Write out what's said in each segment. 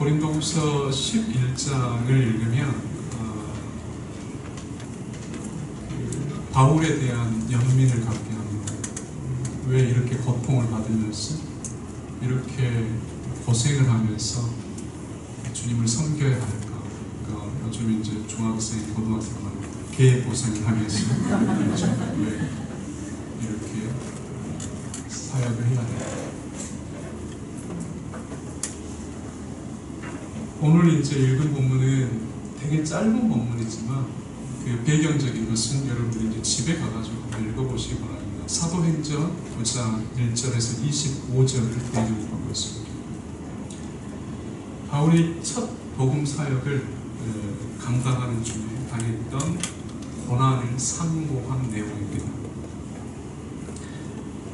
고린도후서 11장을 읽으면 바울에 대한 연민을 갖게 합니다. 왜 이렇게 고통을 받으면서 이렇게 고생을 하면서 주님을 섬겨야 할까? 그러니까 요즘 이제 중학생, 고등학생은 개 고생을 하면서 왜 이렇게 사역을 해야 될까? 오늘 이제 읽은 본문은 되게 짧은 본문이지만 그 배경적인 것은 여러분들이 이제 집에 가가지고 읽어보시기 바랍니다. 사도행전 9장 1절에서 25절을 배경으로 하고 있습니다. 바울이 첫 복음 사역을 감당하는 중에 당했던 고난을 상고한 내용입니다.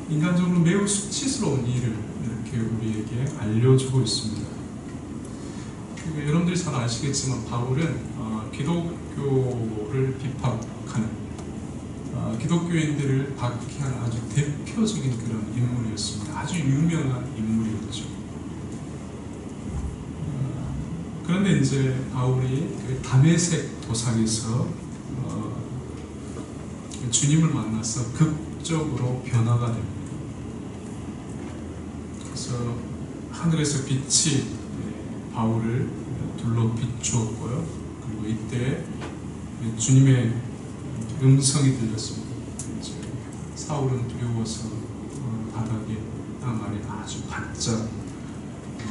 인간적으로 매우 수치스러운 일을 이렇게 우리에게 알려주고 있습니다. 여러분들이 잘 아시겠지만 바울은 기독교를 비판하는 기독교인들을 박해하는 아주 대표적인 그런 인물이었습니다. 아주 유명한 인물이었죠. 그런데 이제 바울이 그 다메섹 도상에서 주님을 만나서 극적으로 변화가 됩니다. 그래서 하늘에서 빛이 바울을 둘러 비추었고요. 그리고 이때 주님의 음성이 들렸습니다. 사울은 두려워서 바닥에 땅 아래 아주 바짝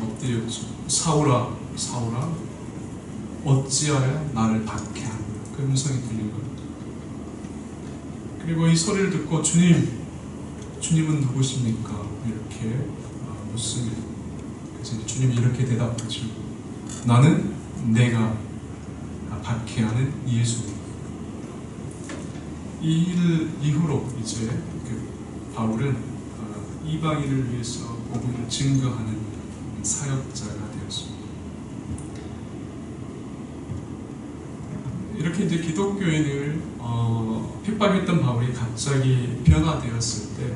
엎드렸죠. 사울아, 사울아, 어찌하여 나를 박해하느냐. 그 음성이 들린 겁니다. 그리고 이 소리를 듣고 주님은 누구십니까? 이렇게 묻습니다. 그래서 주님이 이렇게 대답하죠. 나는 내가 박해하는 예수입니다. 이 일 이후로 이제 바울은 이방인을 위해서 복음을 증거하는 사역자가 되었습니다. 이렇게 이제 기독교인을 핍박했던 바울이 갑자기 변화되었을 때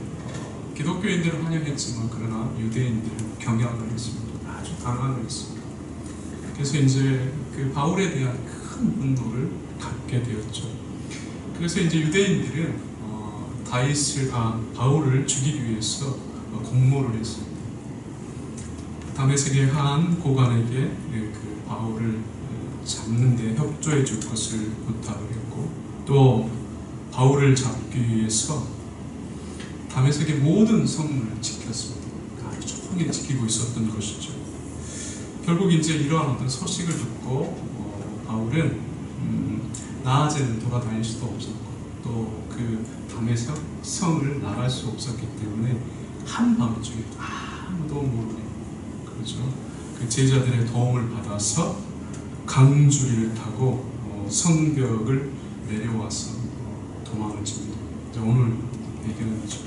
기독교인들을 환영했지만 그러나 유대인들을 경향을 했습니다. 아주 당황을 했습니다. 그래서 이제 그 바울에 대한 큰 분노를 갖게 되었죠. 그래서 이제 유대인들은 바울을 죽이기 위해서 공모를 했습니다. 다메섹의 한 고관에게 그 바울을 잡는데 협조해 줄 것을 부탁을 했고 또 바울을 잡기 위해서 다메섹의 모든 성문을 지켰습니다. 아주 조용히 지키고 있었던 것이죠. 결국 이제 이러한 어떤 소식을 듣고 바울은 나아제는 돌아다닐 수도 없었고 또 그 다메섹 성을 나갈 수 없었기 때문에 한밤중에 아무도 모르게 그렇죠. 그 제자들의 도움을 받아서 강주리를 타고 성벽을 내려와서 도망을 칩니다. 오늘 배경이죠.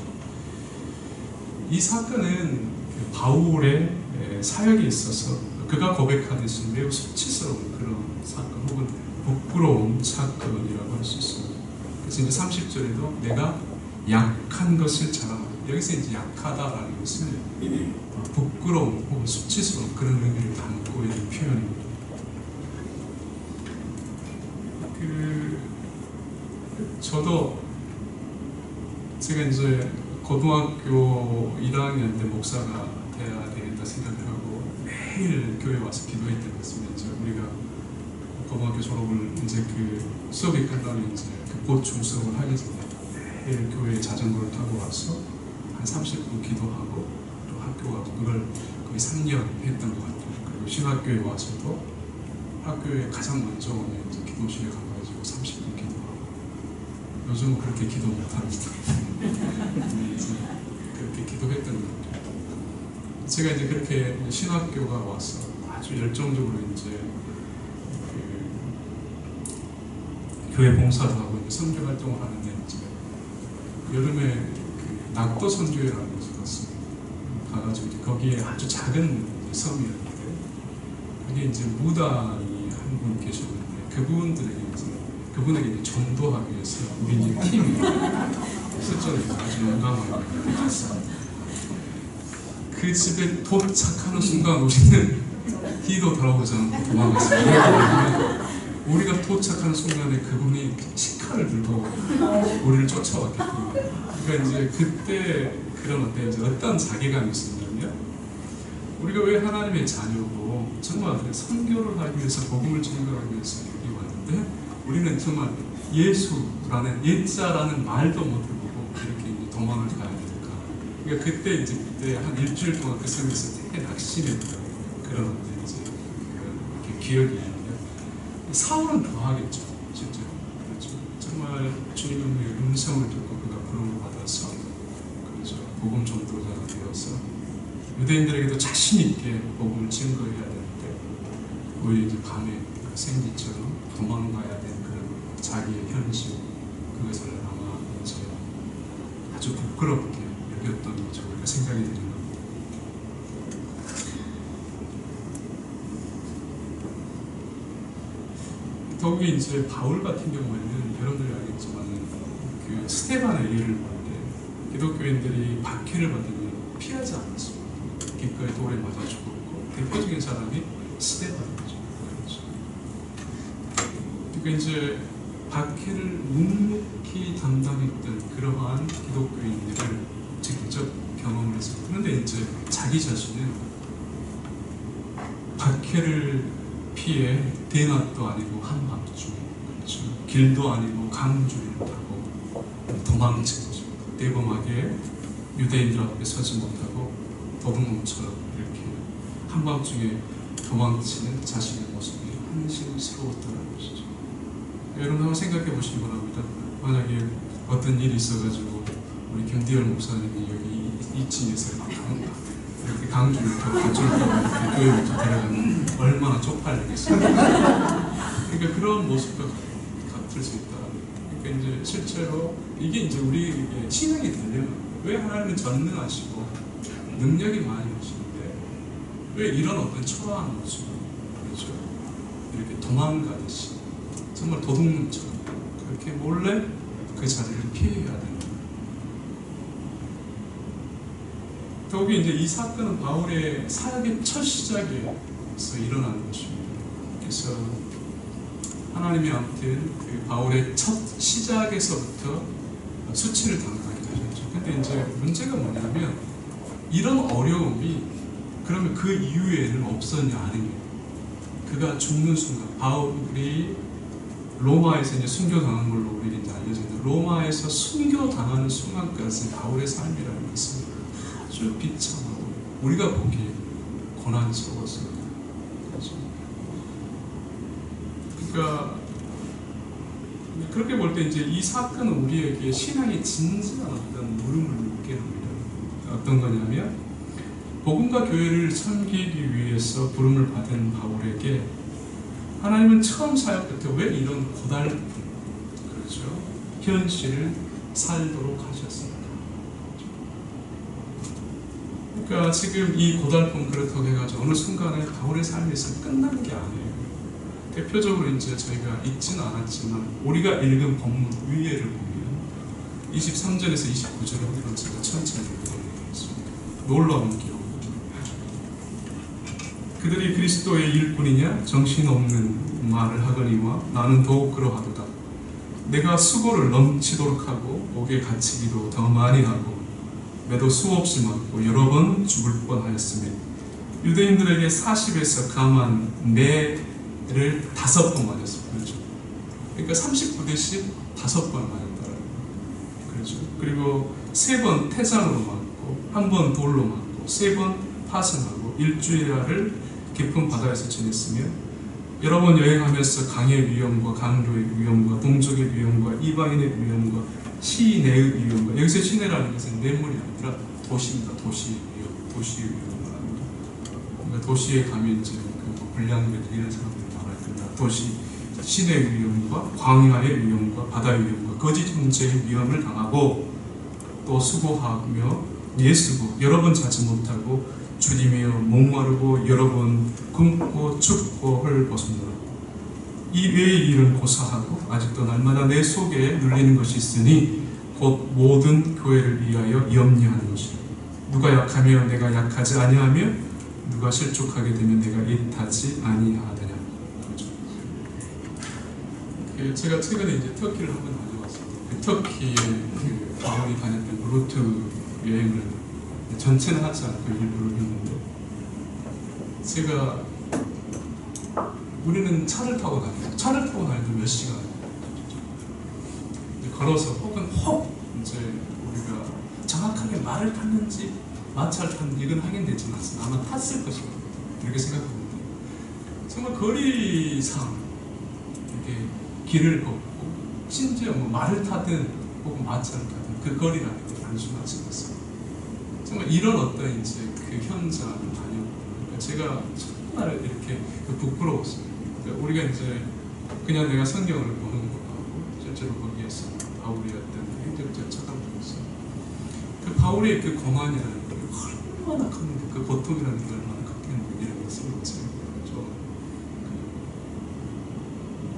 이 사건은 바울의 사역에 있어서 그가 고백하듯이 매우 수치스러운 그런 사건 혹은 부끄러운 사건이라고 할 수 있습니다. 그래서 이제 30절에도 내가 약한 것을 자랑하고 여기서 이제 약하다라는 것은 부끄러움 혹은 수치스러운 그런 의미를 담고 있는 표현입니다. 저도 제가 이제 고등학교 1학년 때 목사가 돼야 되겠다 생각을 하고 매일 교회 와서 기도했던 것 같습니다. 이제 우리가 고등학교 졸업을 이제 그 수업이 끝나면 이제 그 보충 수업을 하기 전에 매일 교회에 자전거를 타고 와서 한 30분 기도하고 또 학교 가고 그걸 거의 3년 했던 것 같아요. 그리고 신학교에 와서도 학교에 가장 먼저 오면 이제 기도실에 가가지고 30분 기도하고 요즘은 그렇게 기도 못합니다. 그렇게 기도했던 것 같아요. 제가 이제 그렇게 신학교가 와서 아주 열정적으로 이제 교회 봉사도 하고 선교 활동을 하는데 이제 여름에 낙도 선교회라는 곳에 갔습니다. 가가지고 이제 거기에 아주 작은 섬이었는데 거기에 이제 무당이 한 분 계셨는데 그분에게 이제 전도하기 위해서 우리 이제 팀이 실제로 아주 영광을 갔습니다. 그 집에 도착하는 순간 우리는 뒤도 돌아보지 않고 도망갔습니다. 우리가 도착하는 순간에 그분이 식칼을 들고 우리를 쫓아왔기 때문에. 그러니까 이제 그때 그런 어떤 자괴감이 있었냐면, 우리가 왜 하나님의 자녀고 정말 선교를 하기 위해서 복음을 전가하기 위해서 여기 왔는데, 우리는 정말 예수라는 옛자라는 말도 못 해보고 이렇게 이제 도망을 가야 될까. 그러니까 그때 한 일주일 동안 그 섬에서 되게 낙심했던 그런 이제 기억이 있는데, 사울은 더 하겠죠, 실제로. 그렇죠. 정말 주님의 음성을 듣고 그가 부름을 받아서, 그렇죠, 복음 전도자가 되어서 유대인들에게도 자신 있게 복음을 증거해야 되는데, 오히려 이제 밤에 생쥐처럼 도망가야 되는 그런 자기의 현실, 그것을 아마 이제 아주 부끄럽게 여겼던 거죠. 우리가 생각이 되는 겁니다. 더욱이 이제 바울 같은 경우에는 여러분들이 알겠지만 그 스테반의 예를 볼 때 기독교인들이 박해를 받으면 피하지 않았습니다. 길거리 돌에 맞아 죽었고, 대표적인 사람이 스테반이죠. 그렇죠. 그러니까 이제 박해를 묵묵히 담당했던 그러한 기독교인들을 직접 경험을 했습니다. 그런데 이제 자기 자신은 박해를 피해 대낮도 아니고 한밤중에, 그렇죠, 길도 아니고 강주를 타고 도망친 거죠. 대범하게 유대인들 앞에 서지 못하고 도둑놈처럼 이렇게 한밤중에 도망치는 자신의 모습이 한심스러웠다는 것이죠. 여러분 한번 생각해 보시기 바랍니다. 만약에 어떤 일이 있어가지고 우리 김대열 목사님이 여기 2층에서 이렇게 강주를 타고 가족을 타고 교회부터 데려가면 얼마나 쪽팔리겠어요. 그러니까 그런 모습과 같을 수 있다. 그러니까 이제 실제로 이게 이제 우리에게 신앙이 되려면, 왜 하나님은 전능하시고 능력이 많이 오시는데 왜 이런 어떤 초라한 모습을, 그렇죠, 이렇게 도망가듯이 정말 도둑놈처럼 그렇게 몰래 그 자리를 피해야 되는. 더욱이 이제 이 사건은 바울의 사역의 첫 시작에서 일어나는 것입니다. 그래서 하나님이 아무튼 그 바울의 첫 시작에서부터 수치를 당하게 되셨죠. 근데 이제 문제가 뭐냐면, 이런 어려움이 그러면 그 이후에는 없었냐 아니냐. 그가 죽는 순간, 바울이 로마에서 이제 순교당한 걸로 우리 이제 알려졌는데, 로마에서 순교당하는 순간까지 바울의 삶이라는 것은 아주 비참하고 우리가 보기에 고난스러웠습니다. 그렇죠? 그러니까 그렇게 볼 때 이제 이 사건은 우리에게 신앙의 진지한 어떤 물음을 묻게 합니다. 어떤 거냐면, 복음과 교회를 섬기기 위해서 부름을 받은 바울에게 하나님은 처음 사역부터 왜 이런 고달픈, 그렇죠, 현실을 살도록 하셨습니다. 그러니까 지금 이 고달픔 그렇다고 해가지고 어느 순간에 바울의 삶에서 끝나는 게 아니에요. 대표적으로 이제 저희가 읽지는 않았지만 우리가 읽은 본문 위에를 보면 23절에서 29절을 한번 제가 천천히 읽어드리겠습니다. 놀라운 기록. 그들이 그리스도의 일꾼이냐 정신없는 말을 하거니와 나는 더욱 그러하도다. 내가 수고를 넘치도록 하고 옥에 갇히기도 더 많이 하고 매도 수없이 맞고 여러 번 죽을 뻔하였으며 유대인들에게 40에서 감한 매를 5번 맞았습니다. 그렇죠? 그러니까 39대씩 5번 맞았다라는 거예요. 그렇죠? 그리고 3번 태산으로 맞고 1번 돌로 맞고 3번 파선하고 일주일을 깊은 바다에서 지냈으며 여러 번 여행하면서 강의 위험과 강도의 위험과 동족의 위험과 이방인의 위험과 시내의 위험과, 여기서 시내라는 것은 뇌물이 아니라 도시입니다. 도시의 위험, 도시의 위험을 합니다. 그러니까 도시에 가면 이제 그 불량배들 이런 사람들이 나갈 겁니다. 도시, 시내의 위험과 광야의 위험과 바다의 위험과 거짓 형제의 위험을 당하고 또 수고하며 예수고 여러 번 자지 못하고 줄이며 목마르고 여러 번 굶고 춥고 헐벗었노라. 이 외의 일은 고사하고 아직도 날마다 내 속에 눌리는 것이 있으니 곧 모든 교회를 위하여 염려하는 것이라. 누가 약하며 내가 약하지 아니하며 누가 실족하게 되면 내가 애타지 아니하더냐. 그렇죠. 제가 최근에 이제 터키를 한번 다녀왔습니다. 그 터키에 그 바울이 다녔던 루트 여행을 전체는 하지 않고 일부를 했는데, 제가 우리는 차를 타고 다니도 몇 시간 걸어서 혹은 이제 우리가 정확하게 말을 탔는지 마차를 탔는지 이건 확인되지는 않습니다. 아마 탔을 것이다 이렇게 생각합니다. 정말 거리상 이렇게 길을 걷고 심지어 뭐 말을 타든 혹은 마차를 타든 그 거리라는 게 단순하지 않습니다. 정말 이런 어떤 이제 그 현장을 다녀보니까 제가 정말 이렇게 부끄러웠어요. 그러니까 우리가 이제 그냥 내가 성경을 보는 거하고 실제로 거기에서 바울의 어떤 행적을 찾아보면서 그 바울의 그 고난이라는 게 얼마나 컸는데, 그 고통이라는 게 얼마나 컸겠는데, 이런 것을 이제 좀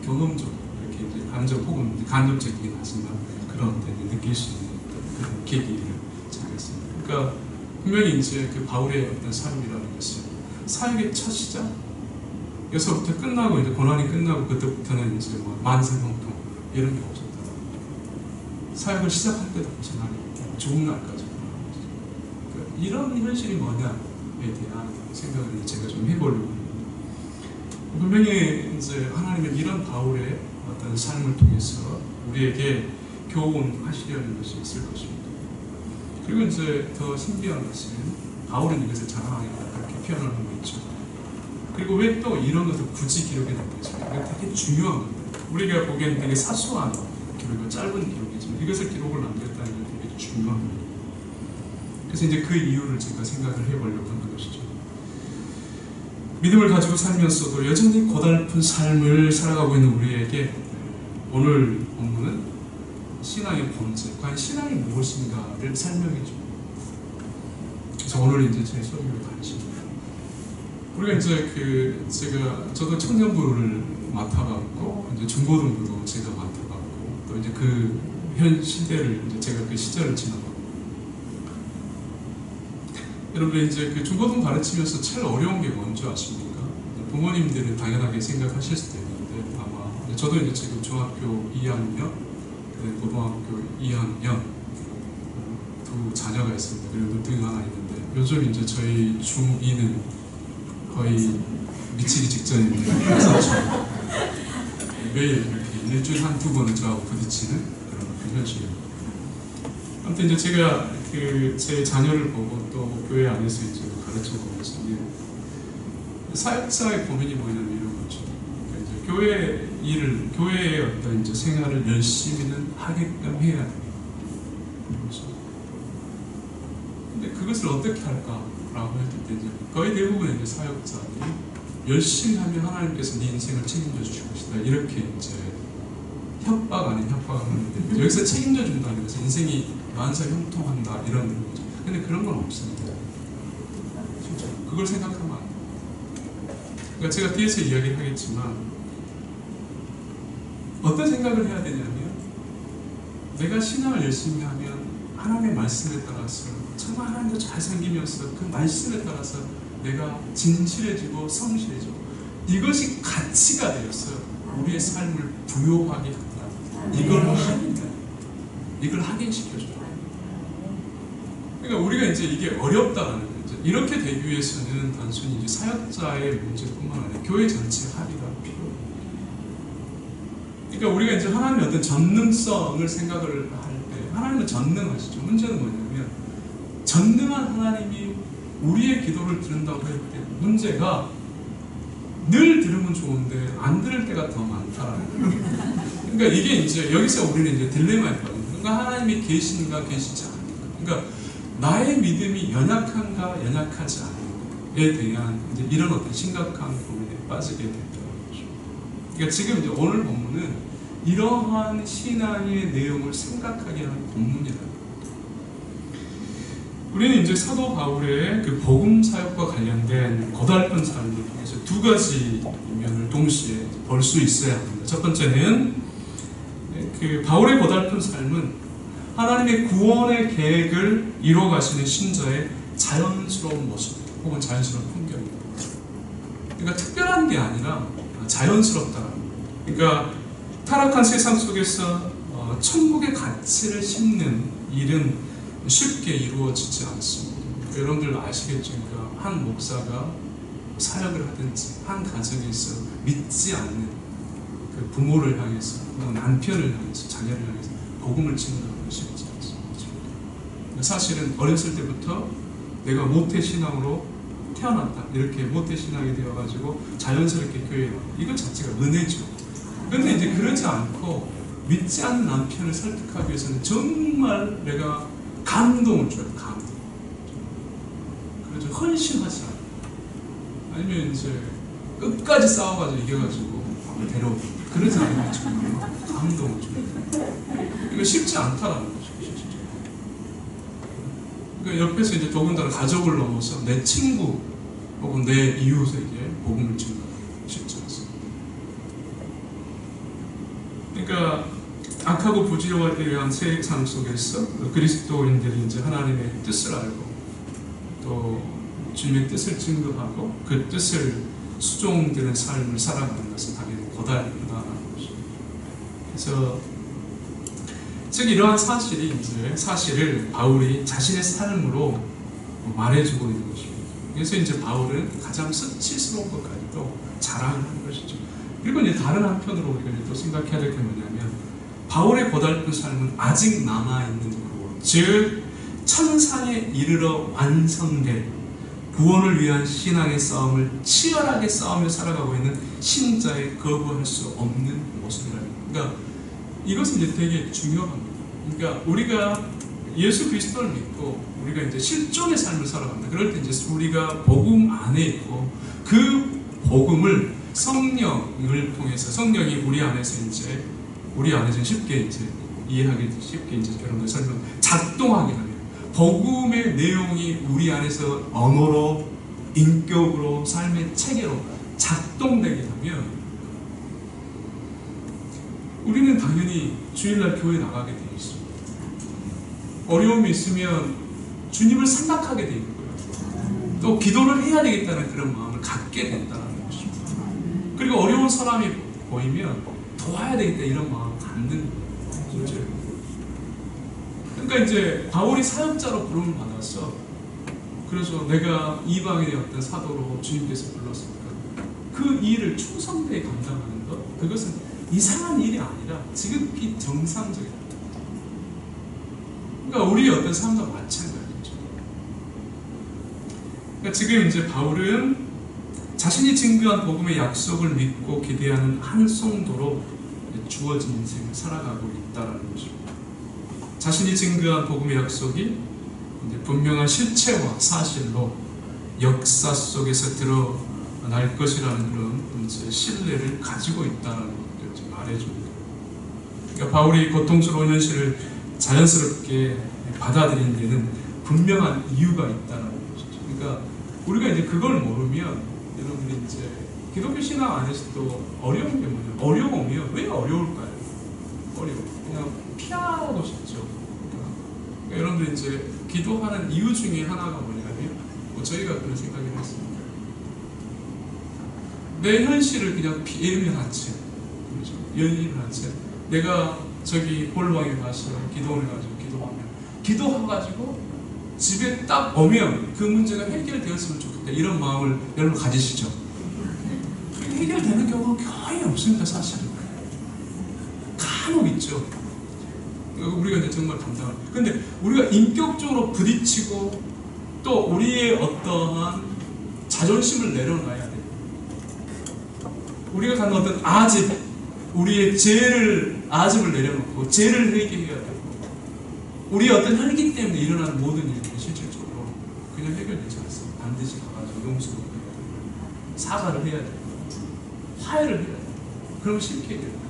경험적으로 이렇게 이제 혹은 간접적이긴 하지만 그런 데 느낄 수 있는 그런 계기를 찾았습니다. 그러니까 분명히 이제 그 바울의 어떤 삶이라는 것은 사역의 첫 시작, 여기서부터 끝나고 이제 고난이 끝나고 그때부터는 이제 뭐 만사형통 이런 게 없었다. 사역을 시작할 때도 없이 날이 좋은 날까지. 그러니까 이런 현실이 뭐냐에 대한 생각을 제가 좀 해보려고 합니다. 분명히 이제 하나님은 이런 바울의 어떤 삶을 통해서 우리에게 교훈하시려는 것이 있을 것입니다. 그리고 이제 더 신기한 것은 바울은 이것을 자랑하게 그렇게 표현을 하고 있죠. 그리고 왜 또 이런 것을 굳이 기록해 놨겠습니까? 이거 되게 중요한 겁니다. 우리가 보기에는 되게 사소한 기록이고 짧은 기록이지만 이것을 기록을 남겼다는 게 되게 중요한 겁니다. 그래서 이제 그 이유를 제가 생각을 해보려고 하는 것이죠. 믿음을 가지고 살면서도 여전히 고달픈 삶을 살아가고 있는 우리에게 오늘 본문은 신앙의 본질, 과연 신앙이 무엇인가를 설명해 줍니다. 그래서 오늘 이제 제 설교의 관심입니다. 우리가 이제 저도 청년부를 맡아봤고, 이제 중고등부도 제가 맡아봤고, 또 이제 그 현 시대를 이제 제가 그 시절을 지나봤고, 여러분 이제 그 중고등 가르치면서 제일 어려운 게 뭔지 아십니까? 부모님들은 당연하게 생각하실 수도 있는데, 아마 저도 이제 지금 중학교 2학년, 고등학교 2학년 두 자녀가 있습니다. 그리고 눈뜨기 하나 있는데, 요즘 이제 저희 중2는 거의 미치기 직전인데, 그래서 매일 이렇게 일주일에 한두 번은 저하고 부딪히는 그런 현실입니다. 아무튼 이제 제가 제 자녀를 보고 또 교회 안에서 이제 가르쳐 보면서 사역자의 고민이 뭐냐면 이런 거죠. 그러니까 이제 교회의 어떤 이제 생활을 열심히는 하게끔 해야 돼요. 그렇죠. 근데 그것을 어떻게 할까라고 했을 때 이제 거의 대부분의 이제 사역자들이 열심히 하면 하나님께서 네 인생을 책임져 주실 것이다. 이렇게 이제 협박 아닌 협박을 하는데, 여기서 책임져 준다는 것은 인생이 만사 형통한다 이런 거죠. 근데 그런 건 없습니다. 진짜 그걸 생각하면 안 돼요. 그러니까 제가 뒤에서 이야기를 하겠지만, 어떤 생각을 해야 되냐면, 내가 신앙을 열심히 하면 하나님의 말씀에 따라서 정말 하나님도 잘 섬기면서 그 말씀에 따라서 내가 진실해지고 성실해지고, 이것이 가치가 되어서 우리의 삶을 부요하게 한다. 이걸 확인시켜줘요. 그러니까 우리가 이제 이게 어렵다라는 거죠. 이렇게 되기 위해서는 단순히 이제 사역자의 문제뿐만 아니라 교회 전체 합의가 필요해요. 그러니까 우리가 이제 하나님의 어떤 전능성을 생각을 할 때, 하나님은 전능하시죠. 문제는 뭐냐면, 전능한 하나님이 우리의 기도를 들은다고 할 때 문제가 늘 들으면 좋은데 안 들을 때가 더 많다라는 거예요. 그러니까 이게 이제 여기서 우리는 이제 딜레마에 빠집니다. 그러니까 하나님이 계신가 계시지 않는가. 그러니까 나의 믿음이 연약한가 연약하지 않은가에 대한 이제 이런 어떤 심각한 고민에 빠지게 된다는 거죠. 그러니까 지금 이제 오늘 본문은 이러한 신앙의 내용을 생각하게 하는 본문이라는 거예요. 우리는 이제 사도 바울의 그 복음 사역과 관련된 고달픈 삶을 통해서 두 가지 면을 동시에 볼 수 있어야 합니다. 첫 번째는 그 바울의 고달픈 삶은 하나님의 구원의 계획을 이루어가시는 신자의 자연스러운 모습 혹은 자연스러운 풍경입니다. 그러니까 특별한 게 아니라 자연스럽다라는 거예요. 그러니까 타락한 세상 속에서 천국의 가치를 심는 일은 쉽게 이루어지지 않습니다. 여러분들 아시겠죠? 그러니까 한 목사가 사역을 하든지 한 가정에서 믿지 않는 그 부모를 향해서, 남편을 향해서, 자녀를 향해서 복음을 증거하는 건 쉽지 않습니다. 사실은 어렸을 때부터 내가 모태신앙으로 태어났다, 이렇게 모태신앙이 되어가지고 자연스럽게 교회에 나와, 이것 자체가 은혜죠. 그런데 이제 그러지 않고 믿지 않는 남편을 설득하기 위해서는 정말 내가 감동을 줘야 돼. 감동. 그래서 헌신하지 않아. 아니면 이제 끝까지 싸워가지고 이겨가지고 데려오고, 그러지 않으면 정말 감동을 줘야 돼. 이거 쉽지 않다라는 거죠. 그러니까 옆에서 이제 더군다나 가족을 넘어서 내 친구 혹은 내 이웃에게 복음을 증거하기 쉽지 않습니다. 그러니까 악하고 부지런한 세상 속에서 그리스도인들이 이제 하나님의 뜻을 알고 또 주님의 뜻을 증거하고 그 뜻을 수종되는 삶을 살아가는 것은 당연히 고달프다는 것입니다. 그래서 즉 이러한 사실을 바울이 자신의 삶으로 말해주고 있는 것입니다. 그래서 이제 바울은 가장 수치스러운 것까지도 자랑하는 것이죠. 그리고 이제 다른 한편으로 우리가 또 생각해야 될 게 뭐냐면, 바울의 고달픈 삶은 아직 남아있는 구원, 즉 천상에 이르러 완성될 구원을 위한 신앙의 싸움을 치열하게 싸우며 살아가고 있는 신자의 거부할 수 없는 모습이라는 거예요. 그러니까 이것은 이제 되게 중요합니다. 그러니까 우리가 예수 그리스도를 믿고 우리가 이제 실존의 삶을 살아갑니다. 그럴 때 이제 우리가 복음 안에 있고 그 복음을 성령을 통해서, 성령이 우리 안에서 쉽게 이제 이해하기 쉽게 이제 여러분들 설명 작동하게 하면, 복음의 내용이 우리 안에서 언어로, 인격으로, 삶의 체계로 작동되게 하면 우리는 당연히 주일날 교회 나가게 되어 있습니다. 어려움이 있으면 주님을 생각하게 되는 거예요. 또 기도를 해야 되겠다는 그런 마음을 갖게 된다는 것입니다. 그리고 어려운 사람이 보이면 도와야 되겠다 이런 마음을 갖는 문제예요. 그러니까 이제 바울이 사역자로 부름을 받았어. 그래서 내가 이방인의 어떤 사도로 주님께서 불렀으니까 그 일을 충성되게 감당하는 것, 그것은 이상한 일이 아니라 지극히 정상적이다. 그러니까 우리의 어떤 삶과 마찬가지죠. 그러니까 지금 이제 바울은 자신이 증거한 복음의 약속을 믿고 기대하는 한 성도로 주어진 인생을 살아가고 있다는 것입니다. 자신이 증거한 복음의 약속이 이제 분명한 실체와 사실로 역사 속에서 드러날 것이라는 그런 이제 신뢰를 가지고 있다는 것을 말해줍니다. 그러니까 바울이 고통스러운 현실을 자연스럽게 받아들이는 데는 분명한 이유가 있다는 것이죠. 그러니까 우리가 이제 그걸 모르면, 여러분들이 이제 기독교 신앙 안에서도 어려운 게 뭐냐, 어려우면 왜 어려울까요? 그냥 피하고 싶죠. 그러니까 여러분들이 이제 기도하는 이유 중에 하나가 뭐냐면, 저희가 그런 생각을 했습니다. 내 현실을 그냥 예민한 채, 그렇죠? 연인한 채, 내가 저기 볼방에 가서 기도해가지고 기도해가지고 집에 딱 오면 그 문제가 해결되었으면 좋겠다, 이런 마음을 여러분 가지시죠? 해결되는 경우는 거의 없습니다. 사실은 간혹 있죠. 우리가 이제 정말 감당을. 근데 우리가 인격적으로 부딪히고 또 우리의 어떠한 자존심을 내려놔야 돼요. 우리가 갖는 어떤 아집, 우리의 아집을 내려놓고 죄를 회개해야 되고, 우리의 어떤 혈기 때문에 일어나는 모든 일들이 실질적으로 그냥 해결되지 않습니다. 반드시 가가지고 용서를 해야 되고, 사과를 해야 되고, 화해를 해야 되고, 그러면 쉽게 해결돼요.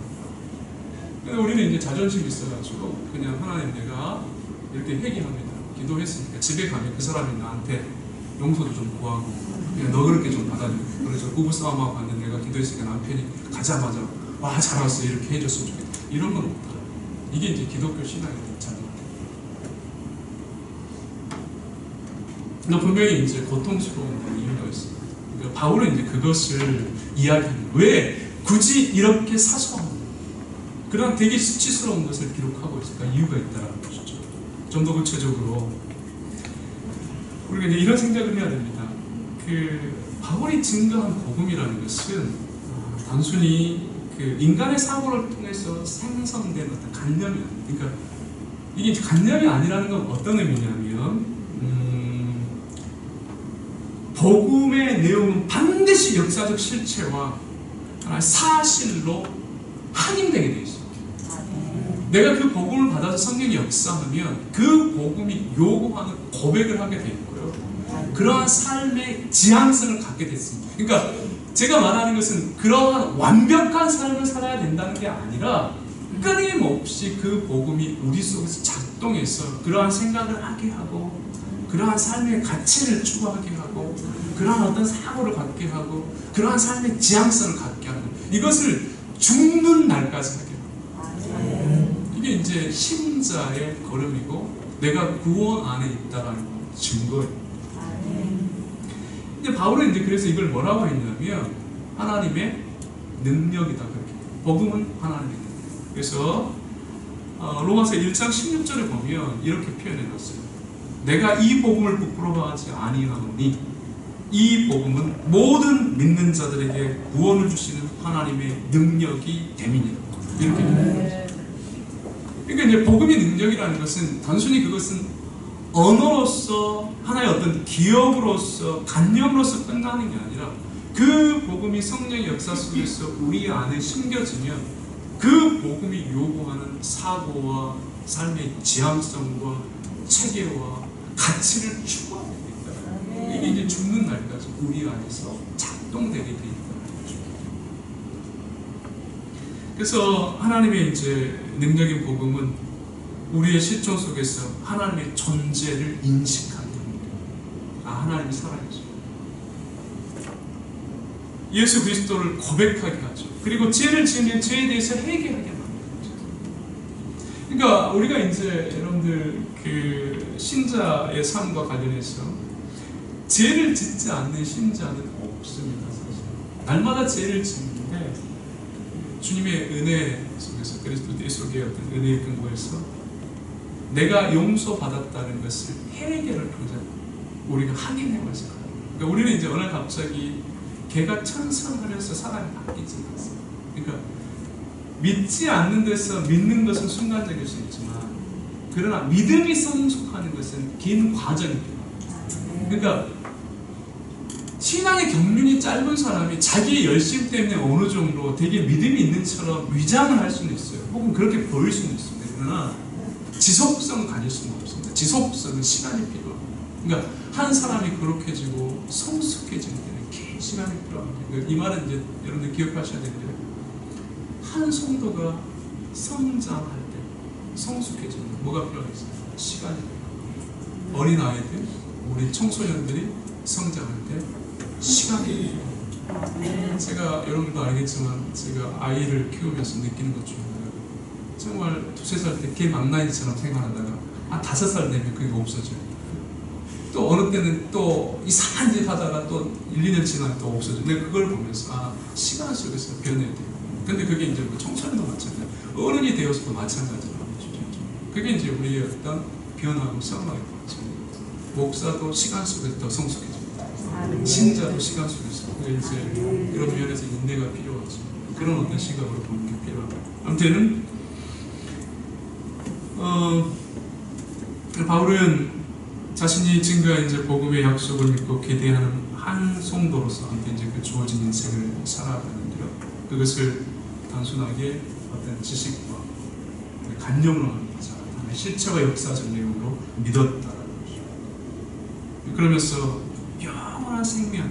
근데 우리는 이제 자존심이 있어가지고 그냥 하나님, 내가 이렇게 회개합니다, 기도했으니까 집에 가면 그 사람이 나한테 용서도 좀 구하고 그냥 너그럽게 좀 받아주고, 그래서 부부싸움하고 갔는데 내가 기도했으니까 남편이 가자마자 와 잘 왔어 이렇게 해줬으면 좋겠다, 이런 건 없다. 이게 이제 기독교 신앙의 자존심. 분명히 이제 고통스러운 이유가 있습니다. 그러니까 바울은 이제 그것을 이야기합니다. 왜 굳이 이렇게 사소한 그런 되게 수치스러운 것을 기록하고 있을까? 이유가 있다는 것이죠. 좀 더 구체적으로 우리가 이제 이런 생각을 해야 됩니다. 바울이 증거한 복음이라는 것은 단순히 인간의 사고를 통해서 생성된 어떤 관념이 아니에요. 그러니까 이게 관념이 아니라는 건 어떤 의미냐면 복음의 내용은 반드시 역사적 실체와 사실로 확인되게 되어 있어요. 내가 그 복음을 받아서 성경이 역사하면 그 복음이 요구하는 고백을 하게 되어 있고요. 그러한 삶의 지향성을 갖게 됐습니다. 그러니까 제가 말하는 것은 그러한 완벽한 삶을 살아야 된다는 게 아니라 끊임없이 그 복음이 우리 속에서 작동해서 그러한 생각을 하게 하고 그러한 삶의 가치를 추구하게 하고 그러한 어떤 사고를 갖게 하고 그러한 삶의 지향성을 갖게 하고 이것을 죽는 날까지 하게 하고 이게 이제 신자의 걸음이고 내가 구원 안에 있다는 증거예요. 근데 바울은 이제 그래서 이걸 뭐라고 했냐면 하나님의 능력이다 그렇게. 복음은 하나님의 능력. 그래서 로마서 1장 16절에 보면 이렇게 표현해 놨어요. 내가 이 복음을 부끄러워하지 아니하노니 이 복음은 모든 믿는 자들에게 구원을 주시는 하나님의 능력이 됨이니라. 이렇게 표현해 놨어요. 그러니까 이제 복음의 능력이라는 것은 단순히 그것은 언어로서 하나의 어떤 기억으로서 관념으로서 끝나는 게 아니라 그 복음이 성령의 역사 속에서 우리 안에 심겨지면 그 복음이 요구하는 사고와 삶의 지향성과 체계와 가치를 추구하게 되어 있다. 이게 이제 죽는 날까지 우리 안에서 작동되게 되어 있다는 거죠. 그래서 하나님의 이제 능력인 복음은 우리의 실존 속에서 하나님의 존재를 인식하게 합니다. 하나님이 살아계시고 예수 그리스도를 고백하게 하죠. 그리고 죄를 지으면 죄에 대해서 회개하게 만듭니다. 그러니까 우리가 이제 여러분들 신자의 삶과 관련해서 죄를 짓지 않는 신자는 없습니다. 사실. 날마다 죄를 짓는데 주님의 은혜 속에서 그리스도 예수의 어떤 은혜의 근거에서 내가 용서받았다는 것을 회개를 통해서 우리가 확인해가지고 그러니까 우리는 이제 어느 날 갑자기 개가 천선하면서 사람이 바뀌지 않습니다. 그러니까 믿지 않는 데서 믿는 것은 순간적일 수 있지만 그러나 믿음이 성숙하는 것은 긴 과정입니다. 그러니까 신앙의 경륜이 짧은 사람이 자기의 열심 때문에 어느 정도 되게 믿음이 있는 처럼 위장을 할 수는 있어요. 혹은 그렇게 보일 수는 있습니다. 그러나 지속성은 가질 수는 없습니다. 지속성은 시간이 필요합니다. 그러니까 한 사람이 거룩해지고 성숙해지는 데는 긴 시간이 필요합니다. 이 말은 이제 여러분들 기억하셔야 되는데 한 성도가 성장할 때 성숙해지는 데 뭐가 필요하겠어요? 시간이 필요합니다. 어린 아이들, 우리 청소년들이 성장할 때 시간이 필요합니다. 제가 여러분도 알겠지만 제가 아이를 키우면서 느끼는 것 중에 정말 2-3살 때 걔 망나니처럼 생활하다가 한 5살 되면 그게 없어져요. 또 어느 때는 또 이상한 짓 하다가 또 1-2년 지나면 또 없어져요. 내가 그걸 보면서 시간 속에서 변해야 돼요. 근데 그게 이제 뭐 청소년도 마찬가지예요. 어른이 되어서도 마찬가지라는 거죠. 그게 이제 우리의 어떤 변화하고 성화의 과정입니다. 목사도 시간 속에서 더 성숙해집니다. 신자도 시간 속에서 이제 이런 면에서 인내가 필요하죠. 그런 어떤 시각으로 보는 게 필요합니다. 아무튼 바울은 자신이 증거한 이제 복음의 약속을 믿고 기대하는 한 성도로서 이제 그 주어진 인생을 살아가는데요. 그것을 단순하게 어떤 지식과 관념으로 합니다. 실체와 역사적 내용으로 믿었다라는 것이죠. 그러면서 영원한 생명,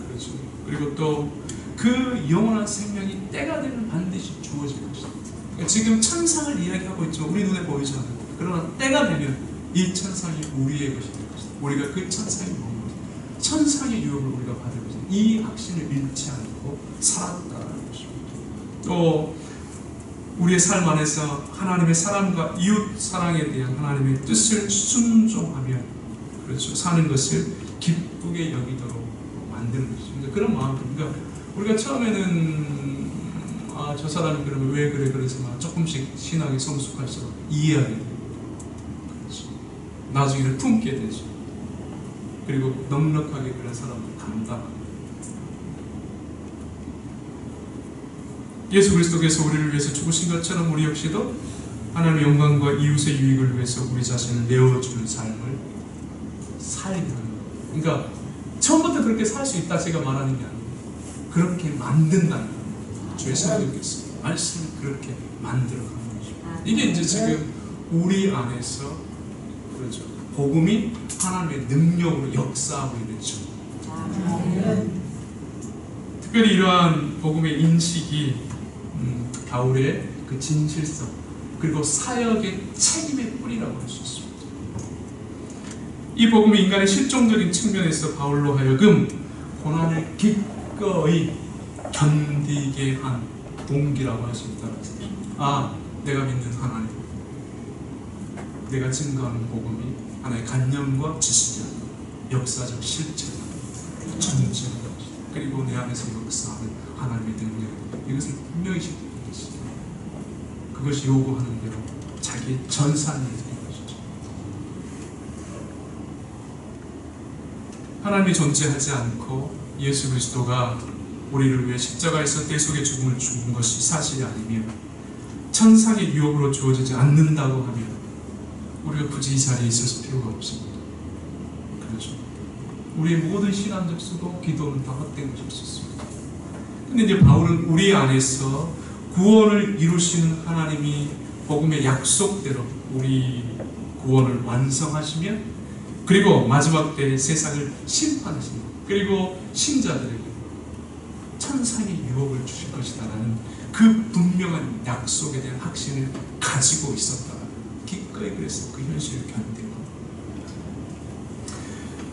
그렇죠. 그리고 또 그 영원한 생명이 때가 되면 반드시 주어질 것이다. 그러니까 지금 천상을 이야기하고 있지만 우리 눈에 보이지 않아요. 그러나 때가 되면 이 천상이 우리의 것이 될 것이다. 우리가 그 천상에 머물러 천상의 유업을 우리가 받을 것이다. 이 확신을 잃지 않고 살았다는 것입니다. 또 우리의 삶 안에서 하나님의 사랑과 이웃 사랑에 대한 하나님의 뜻을 순종하며 그렇죠. 사는 것을 기쁘게 여기도록 만드는 것이죠. 그러니까 그런 마음. 그러니까 우리가 처음에는 저 사람이 그러면 왜 그래 그래서 조금씩 신앙이 성숙할수록 이해하게 돼요. 그렇죠. 나중에는 품게 되죠. 그리고 넉넉하게 그런 사람을 감당합니다. 예수 그리스도께서 우리를 위해서 죽으신 것처럼 우리 역시도 하나님의 영광과 이웃의 유익을 위해서 우리 자신을 내어주는 삶을 살게 하는 거예요. 그러니까 처음부터 그렇게 살 수 있다 제가 말하는 게 아니에요. 그렇게 만든다는 거예요. 주의 성령께서 말씀을 그렇게 만들어가는 거죠. 이게 이제 지금 우리 안에서 그렇죠. 복음이 하나님의 능력으로 역사하고 있는 중. 특별히 이러한 복음의 인식이 바울의 그 진실성 그리고 사역의 책임의 뿌리라고 할 수 있습니다. 이 복음이 인간의 실종적인 측면에서 바울로 하여금 고난을 기꺼이 견디게 한 동기라고 할 수 있다는 거죠. 내가 믿는 하나님, 내가 증거하는 복음이 하나의 관념과 지식이 아니라 역사적 실체다. 전쟁 그리고 내 안에서 역사하는 하나님의 능력, 이것을 분명히 시키는 것이죠. 그것이 요구하는 대로 자기 전산을 드리는 것이죠. 하나님이 존재하지 않고 예수 그리스도가 우리를 위해 십자가에서 떼속의 죽음을 죽은 것이 사실이 아니면, 천상의 유혹으로 주어지지 않는다고 하면 우리가 굳이 이 자리에 있을 필요가 없습니다. 그렇죠. 우리의 모든 신앙적 수도 기도는 다 헛된 것일 수 있습니다. 근데 이제 바울은 우리 안에서 구원을 이루시는 하나님이 복음의 약속대로 우리 구원을 완성하시면, 그리고 마지막 때 세상을 심판하시면, 그리고 신자들에게 천상의 유혹을 주실 것이다라는 그 분명한 약속에 대한 확신을 가지고 있었다. 기꺼이 그래서 그 현실을 견디고,